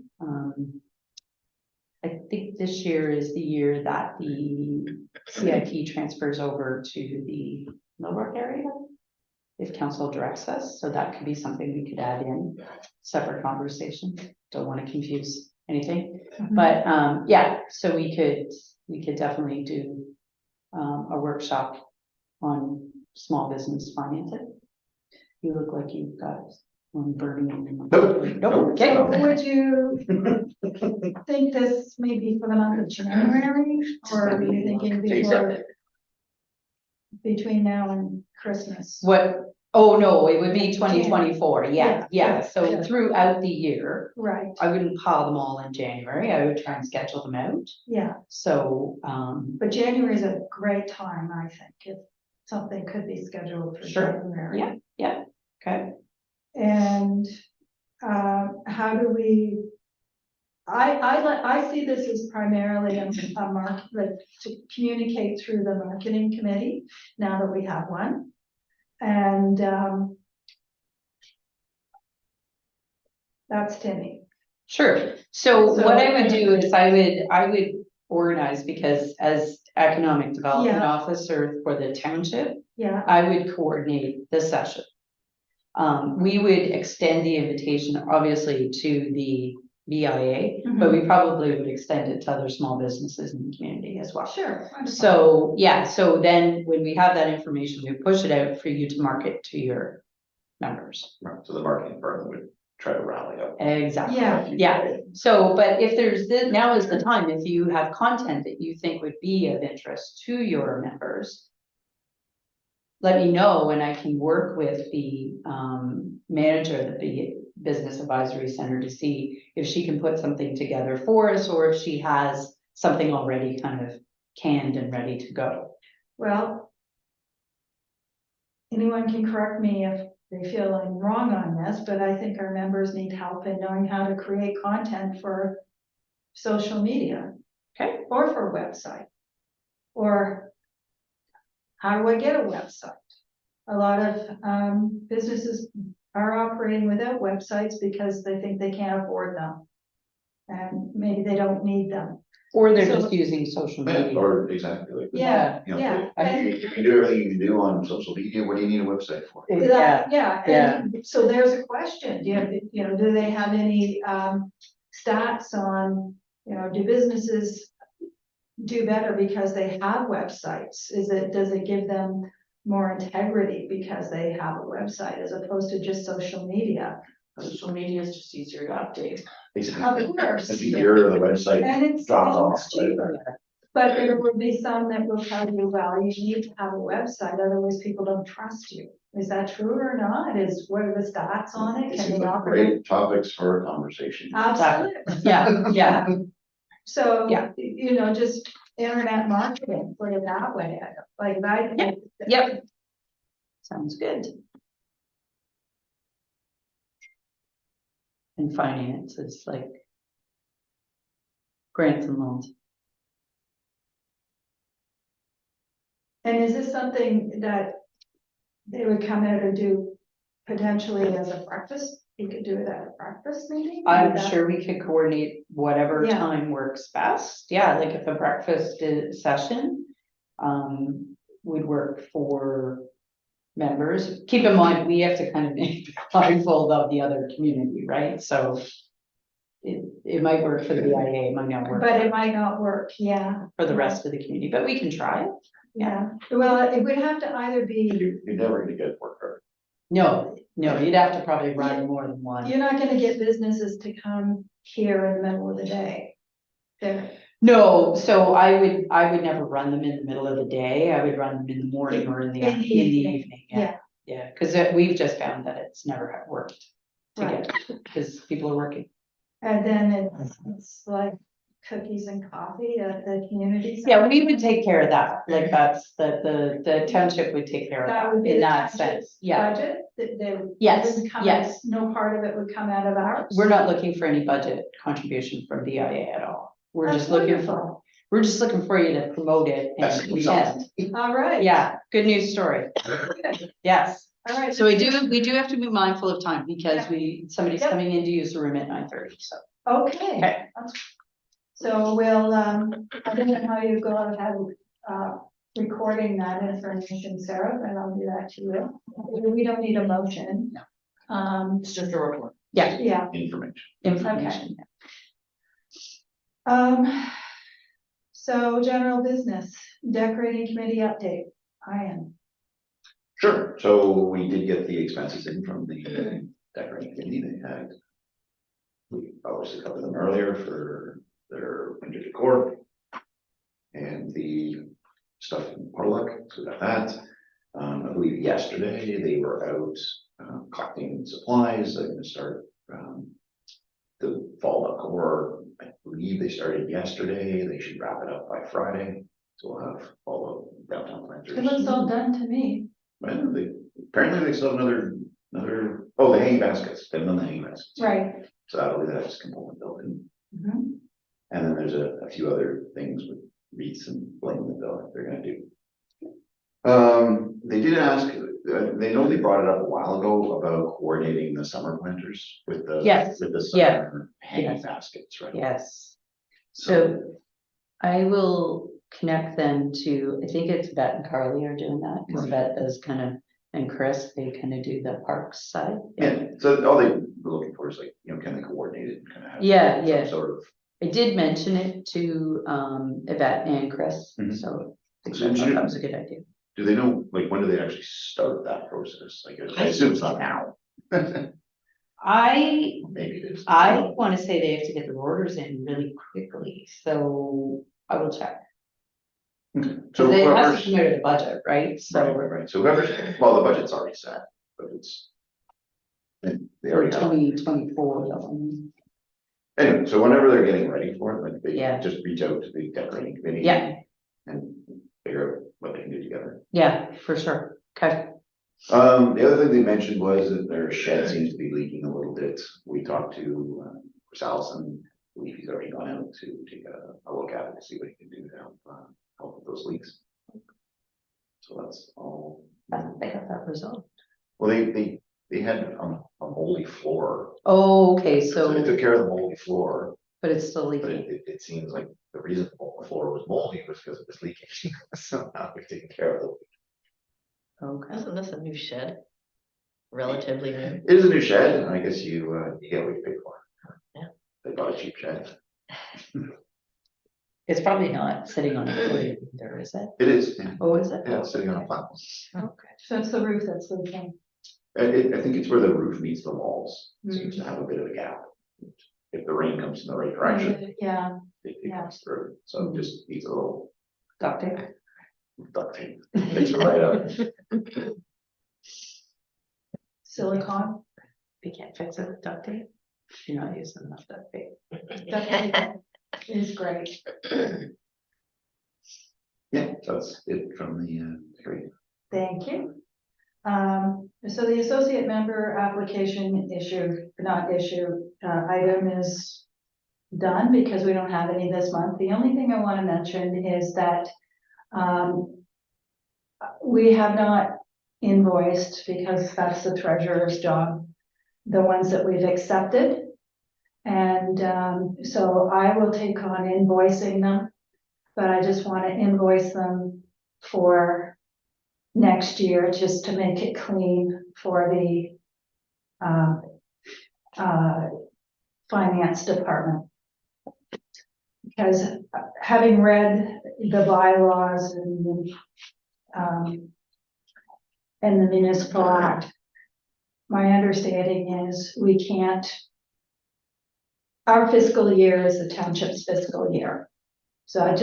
I think this year is the year that the CIP transfers over to the Millbrook area, if council directs us, so that could be something we could add in, separate conversation, don't want to confuse anything. Mhm. But yeah, so we could definitely do a workshop on small business financing. You look like you've got one burning in your Nope. Nope, okay. So would you think this maybe for the month of January, or are you thinking before, between now and Christmas? What, oh no, it would be 2024, yeah, Yeah, yeah, so yeah. throughout the year, Right, I wouldn't pile them all in January, I would try and schedule them out, yeah, so, but January is a great time, I think, if something could be scheduled for Sure, January. yeah, okay. And, how do we? I see this as primarily a like to communicate through the marketing committee, now that we have one. And, that's Timmy. Sure, so So- what I would do is I would organize, because as economic development Yeah. officer for the township, Yeah, I would coordinate the session. We would extend the invitation, obviously, to the BIA, but we probably would extend it to other small businesses in the community as well. sure. I'm fine. So, yeah, so then when we have that information, we push it out for you to market to your members. Right, so the marketing department would try to rally up. Exactly. Yeah. Yeah, so, but if there's, now is the time, if you have content that you think would be of interest to your members, let me know and I can work with the manager of the Business Advisory Center to see if she can put something together for us, or if she has something already kind of canned and ready to go. Well, anyone can correct me if they feel I'm wrong on this, but I think our members need help in knowing how to create content for social media. Okay. Or for a website. Or how do I get a website? A lot of businesses are operating without websites because they think they can't afford them. And maybe they don't need them. Or they're So- just using social Yeah, media. or exactly like. Yeah, You know, yeah. if you can do everything you can do on social media, what do you need a website for? Yeah, Yeah, and so there's a question, do they have any stats on, do businesses do better because they have websites? Does it give them more integrity because they have a website as opposed to just social media? Social media is just easier to update. Exactly. Of course. If you're the website And it's drops off, cheaper. But there will be some that will tell you, well, you need to have a website, otherwise people don't trust you. Is that true or not? What are the stats on it? These Can are they the offer? great topics for a conversation. Absolutely. yeah, yeah. So, Yeah. just internet marketing, put it that way. Yeah. Yep. Sounds good. And finance is like grants and loans. And is this something that they would come out and do potentially as a breakfast? You could do it at a breakfast meeting? I'm sure we could coordinate whatever Yeah. time works best. Yeah, like if a breakfast session would work for members. Keep in mind, we have to kind of be mindful of the other community, right? So it might work for the BIA, it might not work But it might not work, yeah, for the rest of the community, but we can try it. yeah. Well, it would have to either be, You're never gonna get work hard. No, you'd have to probably run more than one. you're not gonna get businesses to come here in the middle of the day. They're, No, so I would never run them in the middle of the day. I would run them in the morning or in the evening. yeah, Yeah, because we've just found that it's never worked to Right. get, because people are working. and then it's like cookies and coffee at the community Yeah, center. we would take care of that. Like that's the township would take care of That that would be in the that township's sense. Yeah, budget, that they would. Yes, wouldn't come yes. out- No part of it would come out of ours. we're not looking for any budget contribution from BIA at all. We're That's just looking for, wonderful. we're just looking for you to promote it That's and what's test. All right. Yeah, good news story. Yes. All right. So we do have to be mindful of time because somebody's Yep. coming in to use the room at 9:30, so. Okay. Okay. So we'll, I don't know how you go ahead, recording that information, Sarah, but I'll do that to you. We don't need a motion. No. It's just a report. Yeah, Yeah, Information. information. so general business, decorating committee update, I am. Sure, so we did get the expenses in from the decorating committee, they had. We obviously covered them earlier for their winter decor. And the stuff in Potluck, so we got that. I believe yesterday they were out collecting supplies, they're gonna start the fall decor. I believe they started yesterday, they should wrap it up by Friday, so we'll have all the downtown planters. It looks all done to me. Well, apparently they still have another, oh, the hanging baskets, they've done the hanging baskets. Right. So that'll be the next component building. Mhm. And then there's a few other things with wreaths and bling that they're gonna do. They did ask, they know they brought it up a while ago about coordinating the summer planters with the. Yes, With the yeah, summer hanging yes. baskets, right? Yes. So I will connect them to, I think it's Vet and Carly are doing that, because Right. Vet does kind of, and Chris, they kind of do the parks side. Yeah, so all they were looking for is like, can they coordinate it and kind of have. Yeah, some yeah. Sort of. I did mention it to Yvette and Chris, Mhm. so I So thought that was a good idea. Do they know, like, when do they actually start that process? Like, I assume it's not now. I Maybe it is. want to say they have to get the orders in really quickly, so I will check. Okay. So So they have whoever's, to come out of the budget, right? So right, so whoever's, well, the budget's already set, but it's. They for already have. 2024. Anyway, so whenever they're getting ready for it, like, they Yeah. just reach out to the decorating committee. Yeah. And figure out what they can do together. Yeah, for sure. Okay. The other thing they mentioned was that their shed seems to be leaking a little bit. We talked to Chris Allison, I believe he's already gone out to take a look at it to see what he can do to help with those leaks. So that's all. They got that resolved. Well, they had a moldy floor. Oh, okay, So they so, took care of the moldy floor, but it's still but leaking. it seems like the reason the floor was moldy was because it was leaking. So now we've taken care of it. Okay. Isn't this a new shed? Relatively new. It is a new shed, and I guess you get what you pay for. Yeah. They bought a cheap shed. It's probably not sitting on a footing either, is it? It is, yeah. Oh, is it? Yeah, it's sitting on a platform. Okay. So it's the roof that's leaking. I think it's where the roof meets the walls, seems to have a bit of a gap. If the rain comes in the right direction, Yeah, it Yeah. comes through, so it just needs a little Duct tape. duct tape. Takes it right out. silicone. We can't fix it with duct tape. You're not using enough duct tape. That is great. Yeah, so that's it from the decorating. Thank you. So the associate member application item is done because we don't have any this month. The only thing I want to mention is that we have not invoiced, because that's the treasurer's job, the ones that we've accepted. And so I will take on invoicing them, but I just want to invoice them for next year, just to make it clean for the finance department. Because having read the bylaws and the municipal act, my understanding is we can't, our fiscal year is the township's fiscal year. So I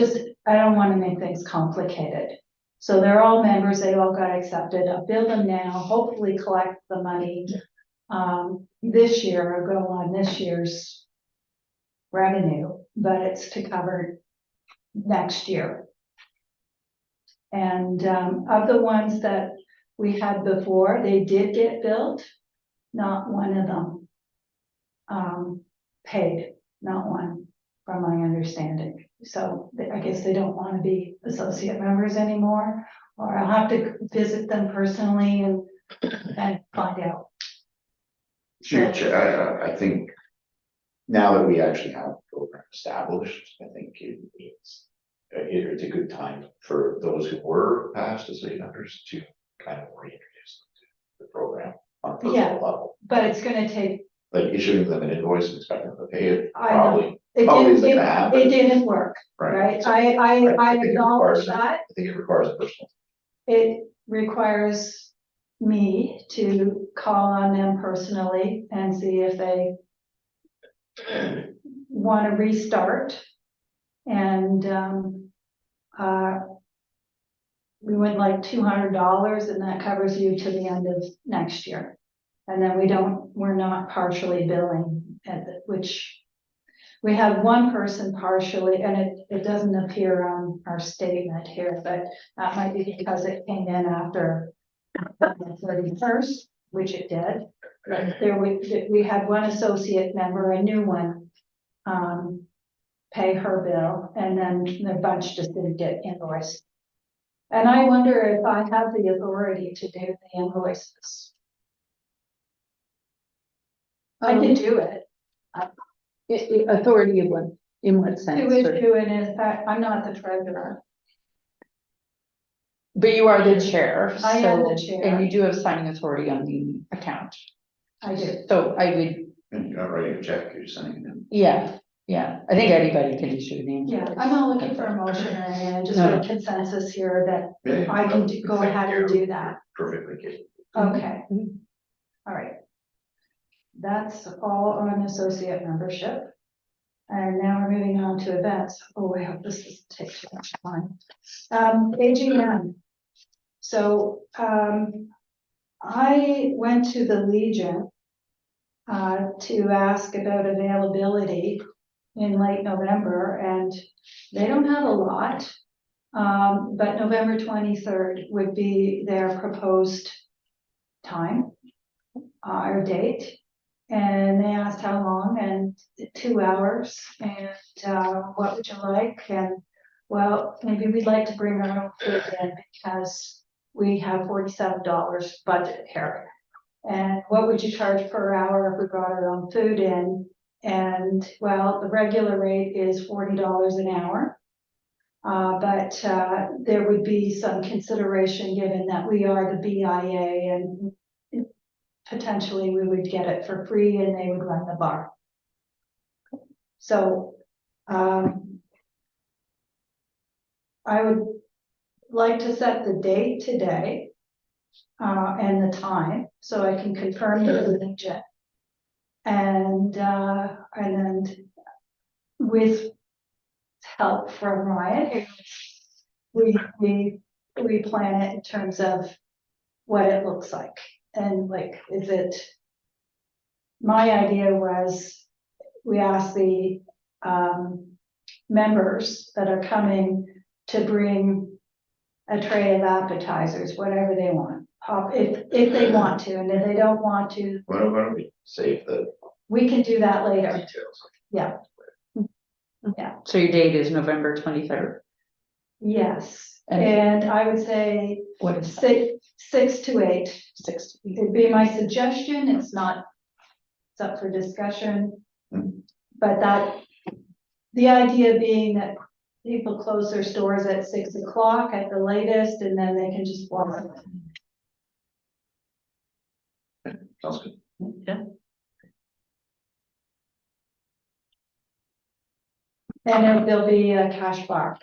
don't want to make things complicated. So they're all members, they all got accepted. I'll bill them now, hopefully collect the money this year or go on this year's revenue, but it's to cover next year. And of the ones that we had before, they did get billed, not one of them paid, not one, from my understanding. So I guess they don't want to be associate members anymore, or I'll have to visit them personally and find out. Sure, I think now that we actually have the program established, I think it's a good time for those who were past as members to kind of reintroduce them to the program on a personal level. But it's going to take. Like issuing them an invoice and expecting them to pay it, I know. probably It isn't gonna happen. didn't work, right? So I think it acknowledge requires that. I think it requires a personal. It requires me to call on them personally and see if they want to restart. And we went like $200, and that covers you to the end of next year. And then we're not partially billing, which we have one person partially, and it doesn't appear on our statement here, but that might be because it came in after the 31st, which it did. We had one associate member, a new one, pay her bill, and then the bunch just didn't get invoiced. And I wonder if I have the authority to do the invoices. I can do it. Authority of what, in what sense? To issue, and in fact, I'm not the treasurer. But you are the chair. I am the so- chair. And you do have signing authority on the account. I do. So I would, And you're not writing a check, you're just sending it in. yeah, I think anybody can issue an invoice. Yeah, I'm not looking for a motion or anything, just No. for a consensus here that Yeah, I can no, go ahead and do that. Perfectly capable. Okay. All right. That's all on associate membership. And now we're moving on to events. Oh, I hope this doesn't take too much time. AGM. So I went to the Legion to ask about availability in late November, and they don't have a lot. But November 23rd would be their proposed time or date. And they asked how long, and 2 hours, and what would you like? And well, maybe we'd like to bring our own food in because we have $47 budget here. And what would you charge per hour if we brought our own food in? And well, the regular rate is $40 an hour. But there would be some consideration given that we are the BIA, and potentially we would get it for free and they would run the bar. So I would like to set the date today and the time so I can confirm it with Legion. And then with help from Ryan, we plan it in terms of what it looks like. And like, my idea was, we asked the members that are coming to bring a tray of appetizers, whatever they want, if they want to, and if they don't want to, Why don't we save the we can do that later. details? Yeah. So your date is November 23rd. Yes, And- and I would say What is that? 6 to 8. 6 to 8. It'd be my suggestion, it's up for discussion. Mhm. But the idea being that people close their stores at 6 o'clock at the latest, and then they can just walk. Sounds good. Yeah. And then there'll be a cash bar.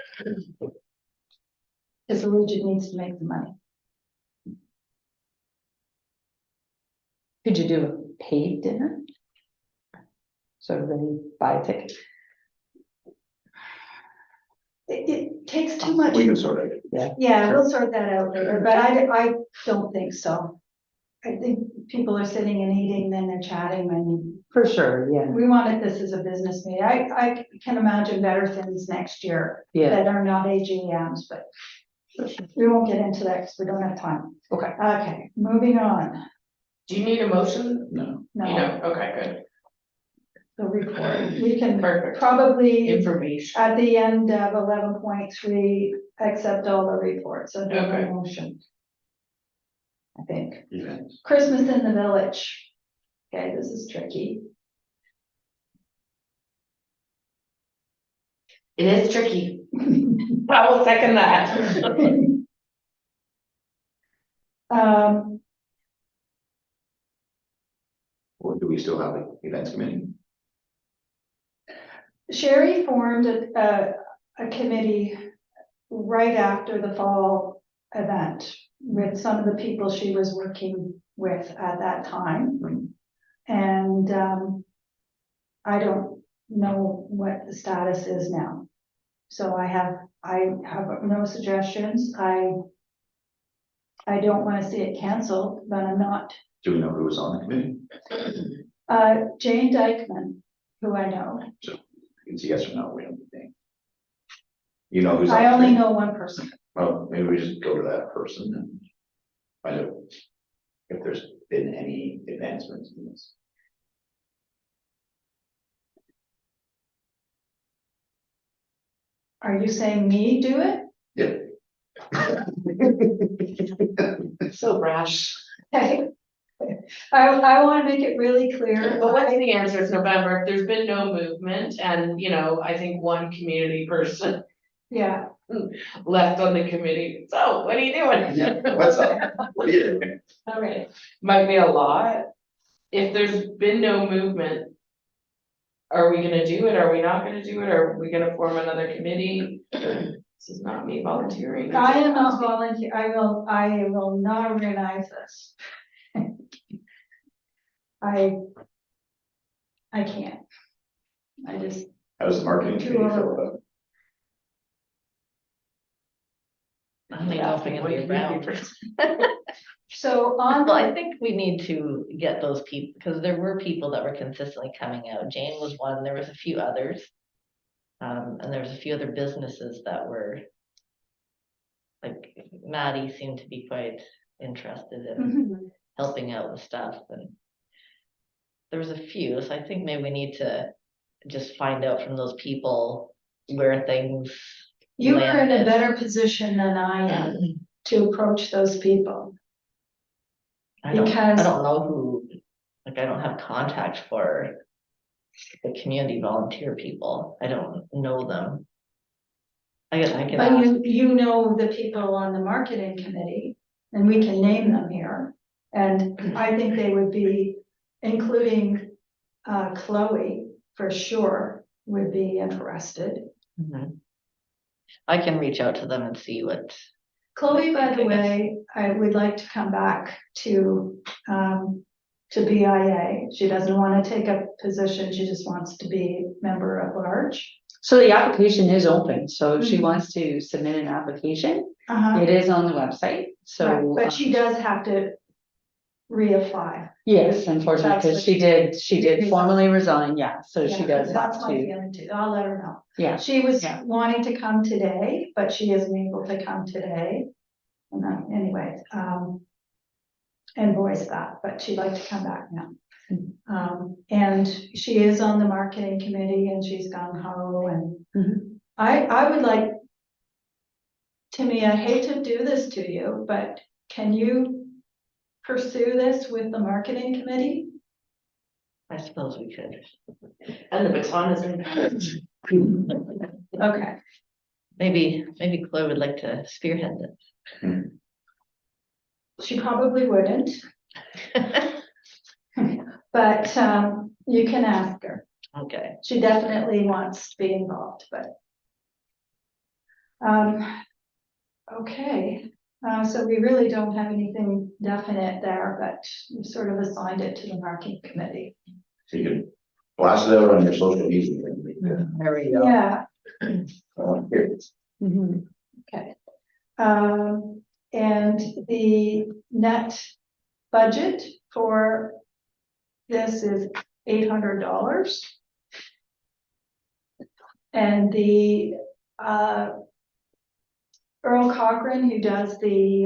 Because the Legion needs to make the money. Could you do a paid dinner? So everybody buy a ticket. It takes too much. We can sort it. Yeah, we'll sort that out later, but I don't think so. I think people are sitting and eating, then they're chatting, and For sure, yeah, we wanted this as a business meeting. I can imagine better things next year yeah. that are not AGMs, but we won't get into that because we don't have time. Okay. Okay, moving on. Do you need a motion? No, You No, know, okay, good. the report. We can Perfect. probably Information. at the end of 11.3 accept all the reports and have a Okay. motion. I think. events. Christmas in the village. Okay, this is tricky. It is tricky. I will second that. Um, Or do we still have an events committee? Sherry formed a committee right after the fall event with some of the people she was working with at that time. Mhm. And I don't know what the status is now. So I have no suggestions. I don't want to see it canceled, but I'm not. Do we know who was on the committee? Jane Dykeman, who I know. It's a yes or no, we don't think. You know who's. I on only the- know one person. Well, maybe we just go to that person and find out if there's been any advancements in this. Are you saying me do it? Yeah. So brash. Okay. I want to make it really clear. But what's the answer? It's November. If there's been no movement and, you know, I think one community person Yeah, left on the committee. So what are you doing? Yeah, what's up? What are you doing? Okay, might be a lot. If there's been no movement, are we gonna do it? Are we not gonna do it? Are we gonna form another committee? This is not me volunteering. I am not volunteer. I will not organize this. I can't. I just, How's the marketing committee feel about it? I don't even know if I'm gonna be around. so on Well, I the, think we need to get those people, because there were people that were consistently coming out. Jane was one, there was a few others. And there was a few other businesses that were. Like Maddie seemed to be quite interested in Mhm. helping out with stuff, and. There was a few, so I think maybe we need to just find out from those people where things. You are in a landed. better position than I am to approach those people. I don't Because- know who, like, I don't have contact for the community volunteer people. I don't know them. I can But ask. you know the people on the marketing committee, and we can name them here. And I think they would be, including Chloe, for sure, would be interested. Mhm. I can reach out to them and see what, Chloe, by the way, I would like to come back to BIA. She doesn't want to take a position, she just wants to be member at large. So the application is open, so if she Mhm. wants to submit an application, Uh-huh. it is on the website, so. Right, but she does have to reapply. Yes, unfortunately, That's because what she did resigned. formally resign, yeah, so she Yeah, does That's have my to, feeling too, I'll let her know. yeah. She was Yeah. wanting to come today, but she isn't able to come today. And anyway, and voice that, but she'd like to come back now. And she is on the marketing committee and she's gung ho and Mhm. I would like, Timmy, I hate to do this to you, but can you pursue this with the marketing committee? I suppose we could. And the baton is in. Okay. Maybe Chloe would like to spearhead She probably wouldn't, it. but, you can ask her. Okay, She definitely wants to be involved, but. Okay, so we really don't have anything definite there, but we've sort of assigned it to the marketing committee. So you can blast it out on your social media. there we go. Yeah, Here. Mhm. okay. And the net budget for this is $800. And the, Earl Cochran, who does the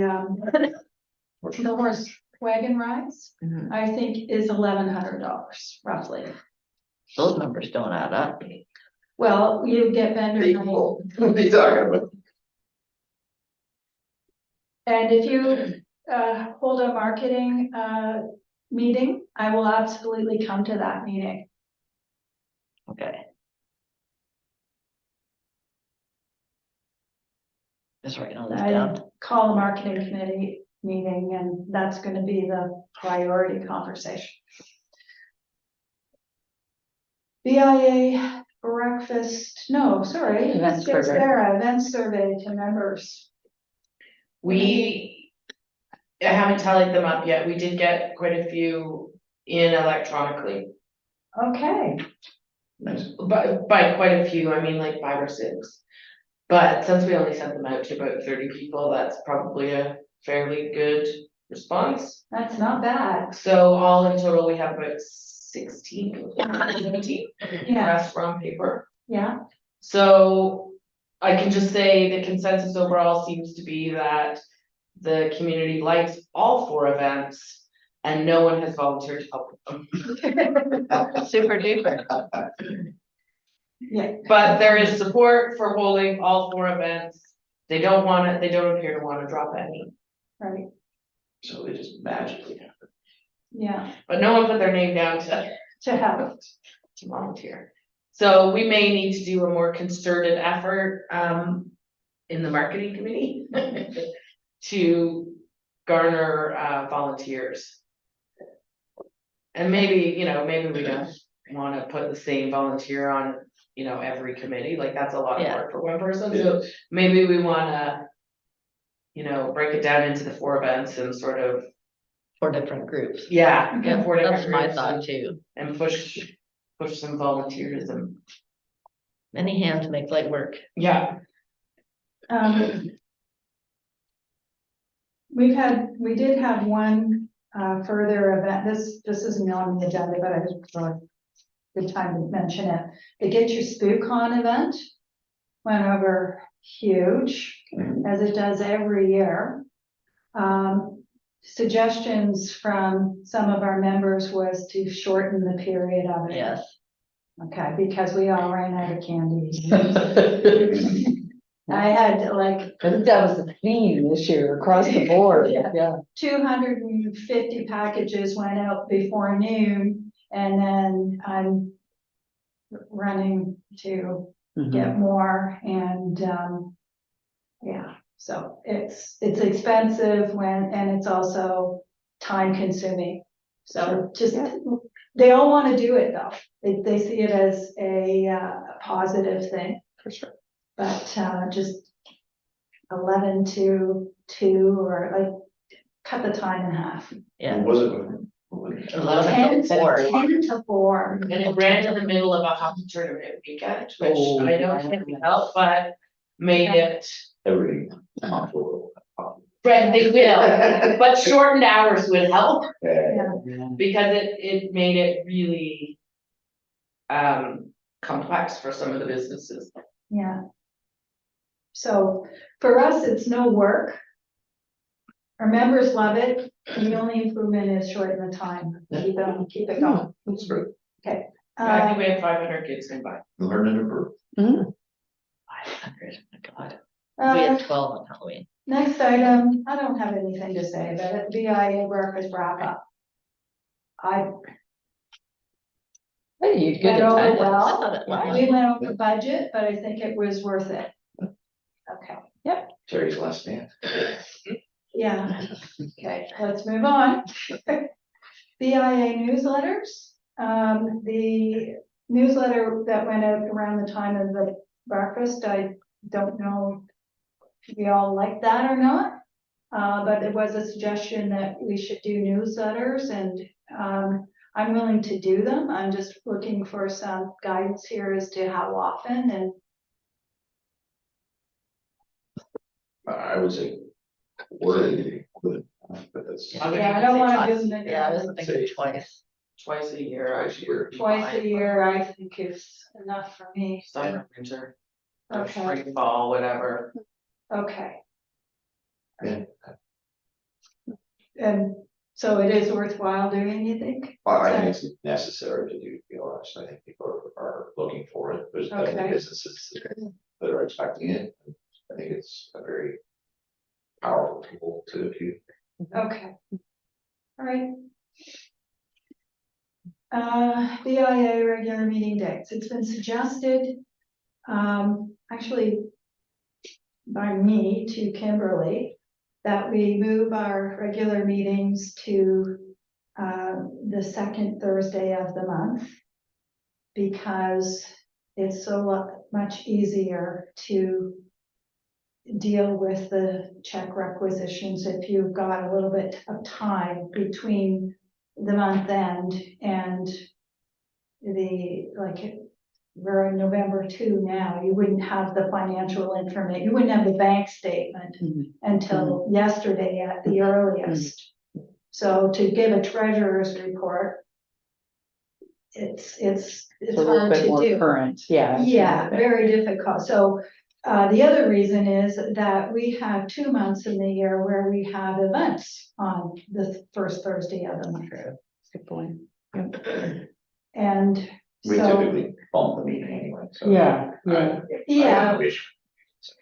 horse wagon rides, Mhm. I think is $1,100 roughly. Those numbers don't add up. Well, you get vendor money. People, what are you talking about? And if you hold a marketing meeting, I will absolutely come to that meeting. Okay. Just writing all this I down. call a marketing committee meeting, and that's going to be the priority conversation. BIA breakfast, no, sorry, Event survey. event survey to members. We, I haven't tallied them up yet, we did get quite a few in electronically, Okay, Nice. but by quite a few, I mean like 5 or 6. But since we only sent them out to about 30 people, that's probably a fairly good response. that's not bad. So all in total, we have about 16, 17, the Yeah, rest were on paper. yeah, So I can just say the consensus overall seems to be that the community likes all 4 events and no one has volunteered to help with them. Super duper. yeah. But there is support for holding all 4 events. They don't appear to want to drop any, Right, So they just magically happen. yeah, but no one put their name down to help. to volunteer. So we may need to do a more concerted effort in the marketing committee to garner volunteers. And maybe, maybe we don't wanna put the same volunteer on, every committee, like that's a lot of Yeah. work for one person, so maybe we wanna. Break it down into the 4 events and sort of, 4 different groups. yeah, Yeah, 4 different that's my groups thought too. and push some volunteers and, Many hands make light work. yeah. We did have one further event, this isn't on the agenda, but I just thought good time to mention it. The Get Your Spook On event went over huge, as it does every year. Suggestions from some of our members was to shorten the period of it. Yes. Okay, because we all ran out of candy. I had like I think that was the theme this year across the board, Yeah. yeah. 250 packages went out before noon, and then I'm running to Mhm. get more, and yeah, so it's expensive and it's also time consuming. So just, they all want to do it though. They see it as a positive thing. For sure. But just 11 to 2, or like cut the time in half. Yeah. What was it? What was it? 11 to 4. 10 to 4. And it ran in the middle of a hockey tournament weekend, which Oh, I don't yeah. think helped, but made it, Everybody. right, they will, but shortened hours would help, Yeah. Yeah. because it made it really complex for some of the businesses. Yeah. So for us, it's no work. Our members love it. The only improvement is shorten the time. Keep it going. That's great. Okay. I think we had 500 kids come by. Learn and improve. Mhm. 500, my God. We had 12 on Halloween. Next item, I don't have anything to say, but the BIA breakfast wrap up. I Hey, you good went over attendance. well. I thought it went We went over budget, but I think it was worth it. Okay, Terry's last stand. yeah, okay, let's move on. BIA newsletters, the newsletter that went out around the time of the breakfast, I don't know if we all like that or not. But it was a suggestion that we should do newsletters, and I'm willing to do them. I'm just looking for some guidance here as to how often and I would say quarterly, but that's. I would yeah, I don't want to do them Yeah, I was thinking twice. twice a year. Twice a year. twice a year. I think is enough for me. Summer, winter, or Okay, spring, fall, whatever. okay. Yeah. And so it is worthwhile doing, you think? Well, I think it's necessary to do, to be honest. I think people are looking for it. There's other Okay. businesses that are expecting it. I think it's a very powerful tool to do. Okay. All right. BIA regular meeting dates. It's been suggested, actually by me to Kimberly, that we move our regular meetings to the second Thursday of the month, because it's so much easier to deal with the check requisitions if you've got a little bit of time between the month end and we're in November 2 now, you wouldn't have the financial information, you wouldn't have the bank statement Mhm. until yesterday at the earliest. So to give a treasurer's report, it's It's a little hard bit to more do. current, yeah. it's a Yeah, little bit- very difficult. So the other reason is that we have 2 months in the year where we have events on the first Thursday of the month. Good point. And We so, typically bump the meeting anyway, so. Yeah, I- yeah. I have yeah, no issue.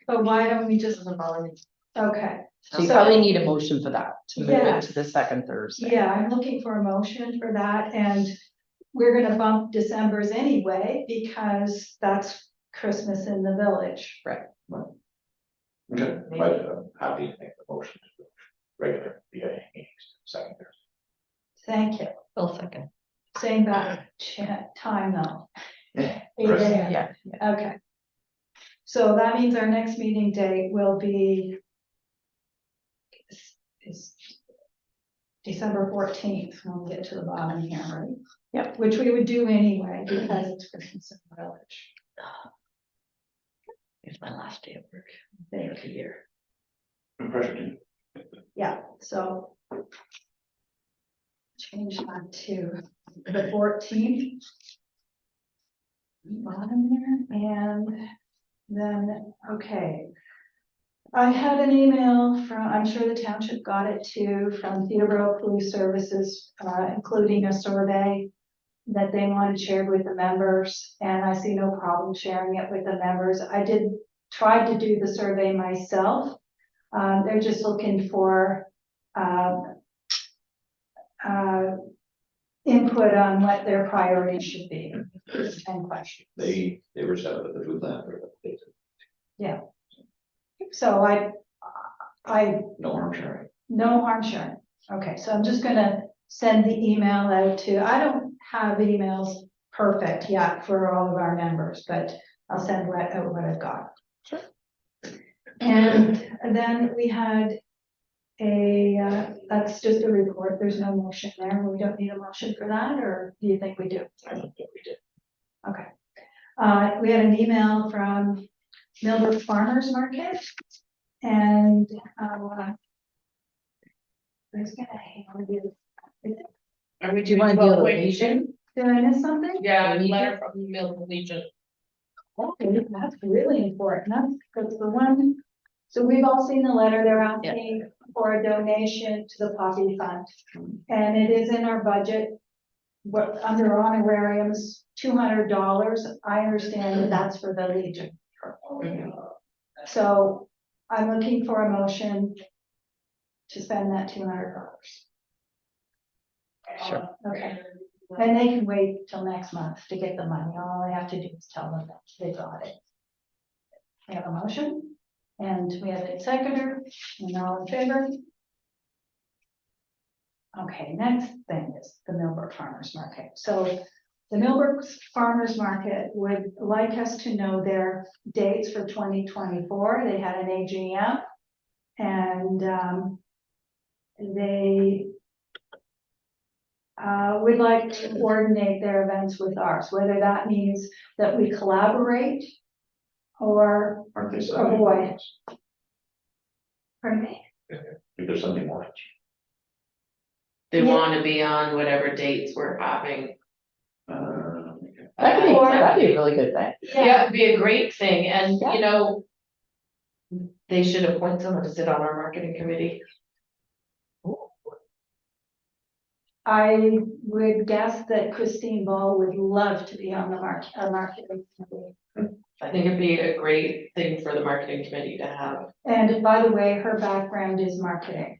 but why don't we just, okay, So you So- probably need a motion for that, to move it Yes. to the second Thursday. yeah, I'm looking for a motion for that, and we're gonna bump December's anyway, because that's Christmas in the village. Okay, but happy to make the motion to the regular BIA meetings, second Thursday. Thank you. Well, second. Same back time though. Yeah. 8 Chris. a.m. Yeah, Okay. So that means our next meeting date will be is December 14th, when we get to the bottom here, right? Yep. Which we would do anyway, because it's Christmas in the village. It's my last day of work. Thank you. Year. No pressure. Yeah, so change that to the 14th. Bottom there, and then, okay. I had an email from, I'm sure the township got it too, from Peterborough Police Services, including a survey that they wanted shared with the members, and I see no problem sharing it with the members. I did try to do the survey myself. They're just looking for input on what their priorities should be, and questions. They were set up at the food lab or they said, So I, no harm sharing. no harm sharing. Okay, so I'm just gonna send the email out to, I don't have emails perfect yet for all of our members, but I'll send what I've got. Sure. And then we had that's just a report. There's no motion there. We don't need a motion for that, or do you think we do? I don't think we did. Okay. We had an email from Millbrook Farmers Market, and I was gonna hand you. Are we Do you wanna doing deal with Legion? Legion? Did I miss something? Yeah, a Legion? letter from the Millbrook Legion. Okay, that's really important. That's the one. So we've all seen the letter. They're asking for a donation to the Poppy Fund. And it is in our budget. What, under honorariums, $200. I understand that that's for the Legion. So I'm looking for a motion to spend that $200. Sure. Okay. And they can wait till next month to get the money. All I have to do is tell them that they got it. We have a motion? And we have a seconder, and all in favor? Okay, next thing is the Millbrook Farmers Market. So the Millbrook Farmers Market would like us to know their dates for 2024. They had an AGM, and they would like to coordinate their events with ours, whether that means that we collaborate or Aren't they avoid. Pardon me? If there's something more. They Yeah. wanna be on whatever dates we're having. That'd be a really good thing. Yeah, it'd be a great thing, and Yeah. you know. They should appoint someone to sit on our marketing committee. I would guess that Christine Ball would love to be on the marketing committee. I think it'd be a great thing for the marketing committee to have. And by the way, her background is marketing.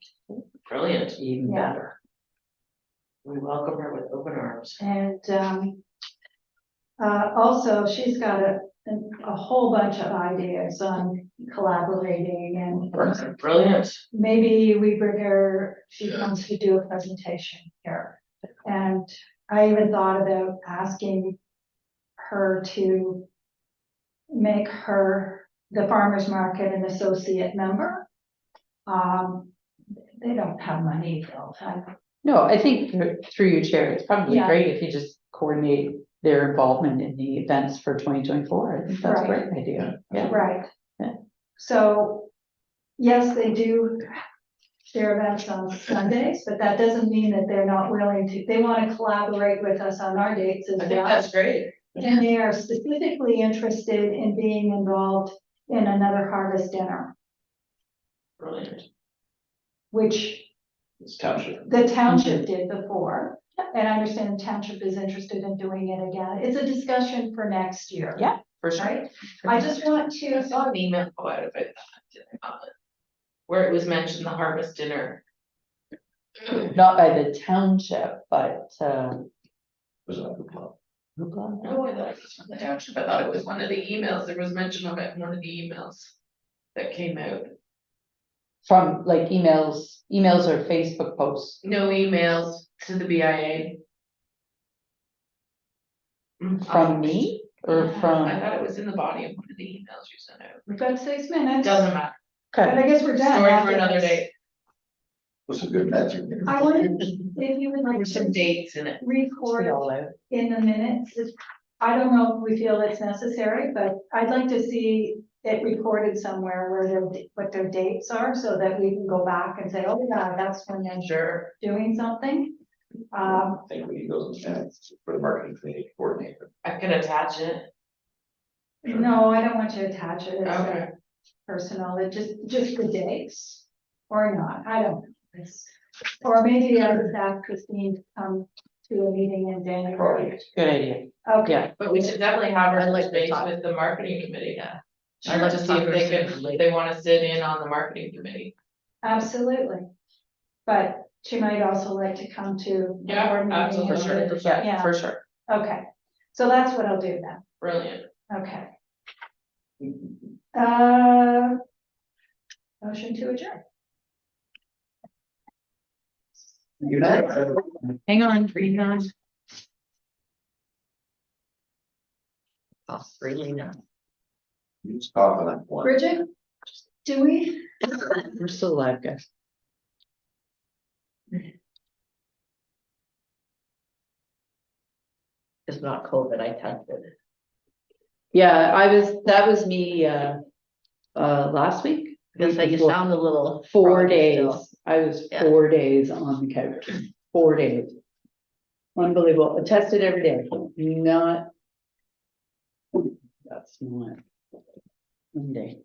Brilliant. Even Yeah. better. We welcome her with open arms. And also, she's got a whole bunch of ideas on collaborating, and Brilliant. maybe we bring her, she comes to do a presentation here. And I even thought about asking her to make the farmer's market an associate member. They don't have money though. No, I think through your chair, it's probably Yeah. great if you just coordinate their involvement in the events for 2024. I think that's a Right. great idea. Yeah. Right. Yeah. So, yes, they do their events on Sundays, but that doesn't mean that they're not willing to, they want to collaborate with us on our dates as I think well. that's great. And they are specifically interested in being involved in another harvest dinner, Brilliant. which It's township. the township did before. And I understand the township is interested in doing it again. It's a discussion for next year. Yeah, for sure. Right? I just want I to, saw an email go out of it. Where it was mentioned the harvest dinner. Not by the township, but, Was that the club? No, I thought it was from the township. I thought it was one of the emails. There was mention of it in one of the emails that came out. from like emails or Facebook posts. No emails to the BIA. From me or Yeah, from, I thought it was in the body of one of the emails you sent out. we've got 6 minutes. Doesn't matter. But okay, I guess we're done. Story after for another this. day. Was some good message. I wondered if you would like There's some to dates in it. record all out. in the minutes. I don't know if we feel it's necessary, but I'd like to see it recorded somewhere where what their dates are, so that we can go back and say, oh yeah, that's when they're Sure. doing something. I think we need those minutes for the marketing committee coordinator. I can attach it. No, I don't want to attach it. It's Okay. personal, it just the dates or not, I don't know. Or maybe I would ask Christine to come to a meeting in January. Probably. Good idea. Okay, Yeah, But we should definitely have I'd her like touch to base talk. with the marketing committee. Yeah. I'd like To to see talk if to they her can, sooner or if they wanna sit in on the marketing committee. absolutely. But she might also like to come to. the Yeah, board meeting absolutely. and For sure, do- for sure. yeah, for sure. Okay, so that's what I'll do then, Brilliant. okay. Uh. Motion to adjourn. You know. Hang on, breathe on. Oh, really not. You just talk on that one. Bridget, do we? We're still alive, guys. It's not COVID, I tested. Yeah, that was me, last week. Because like you Before. sound a little. 4 froggy days. still. I was Yeah. 4 days on the couch, 4 days. Unbelievable. I tested every day, not. That's not. One day.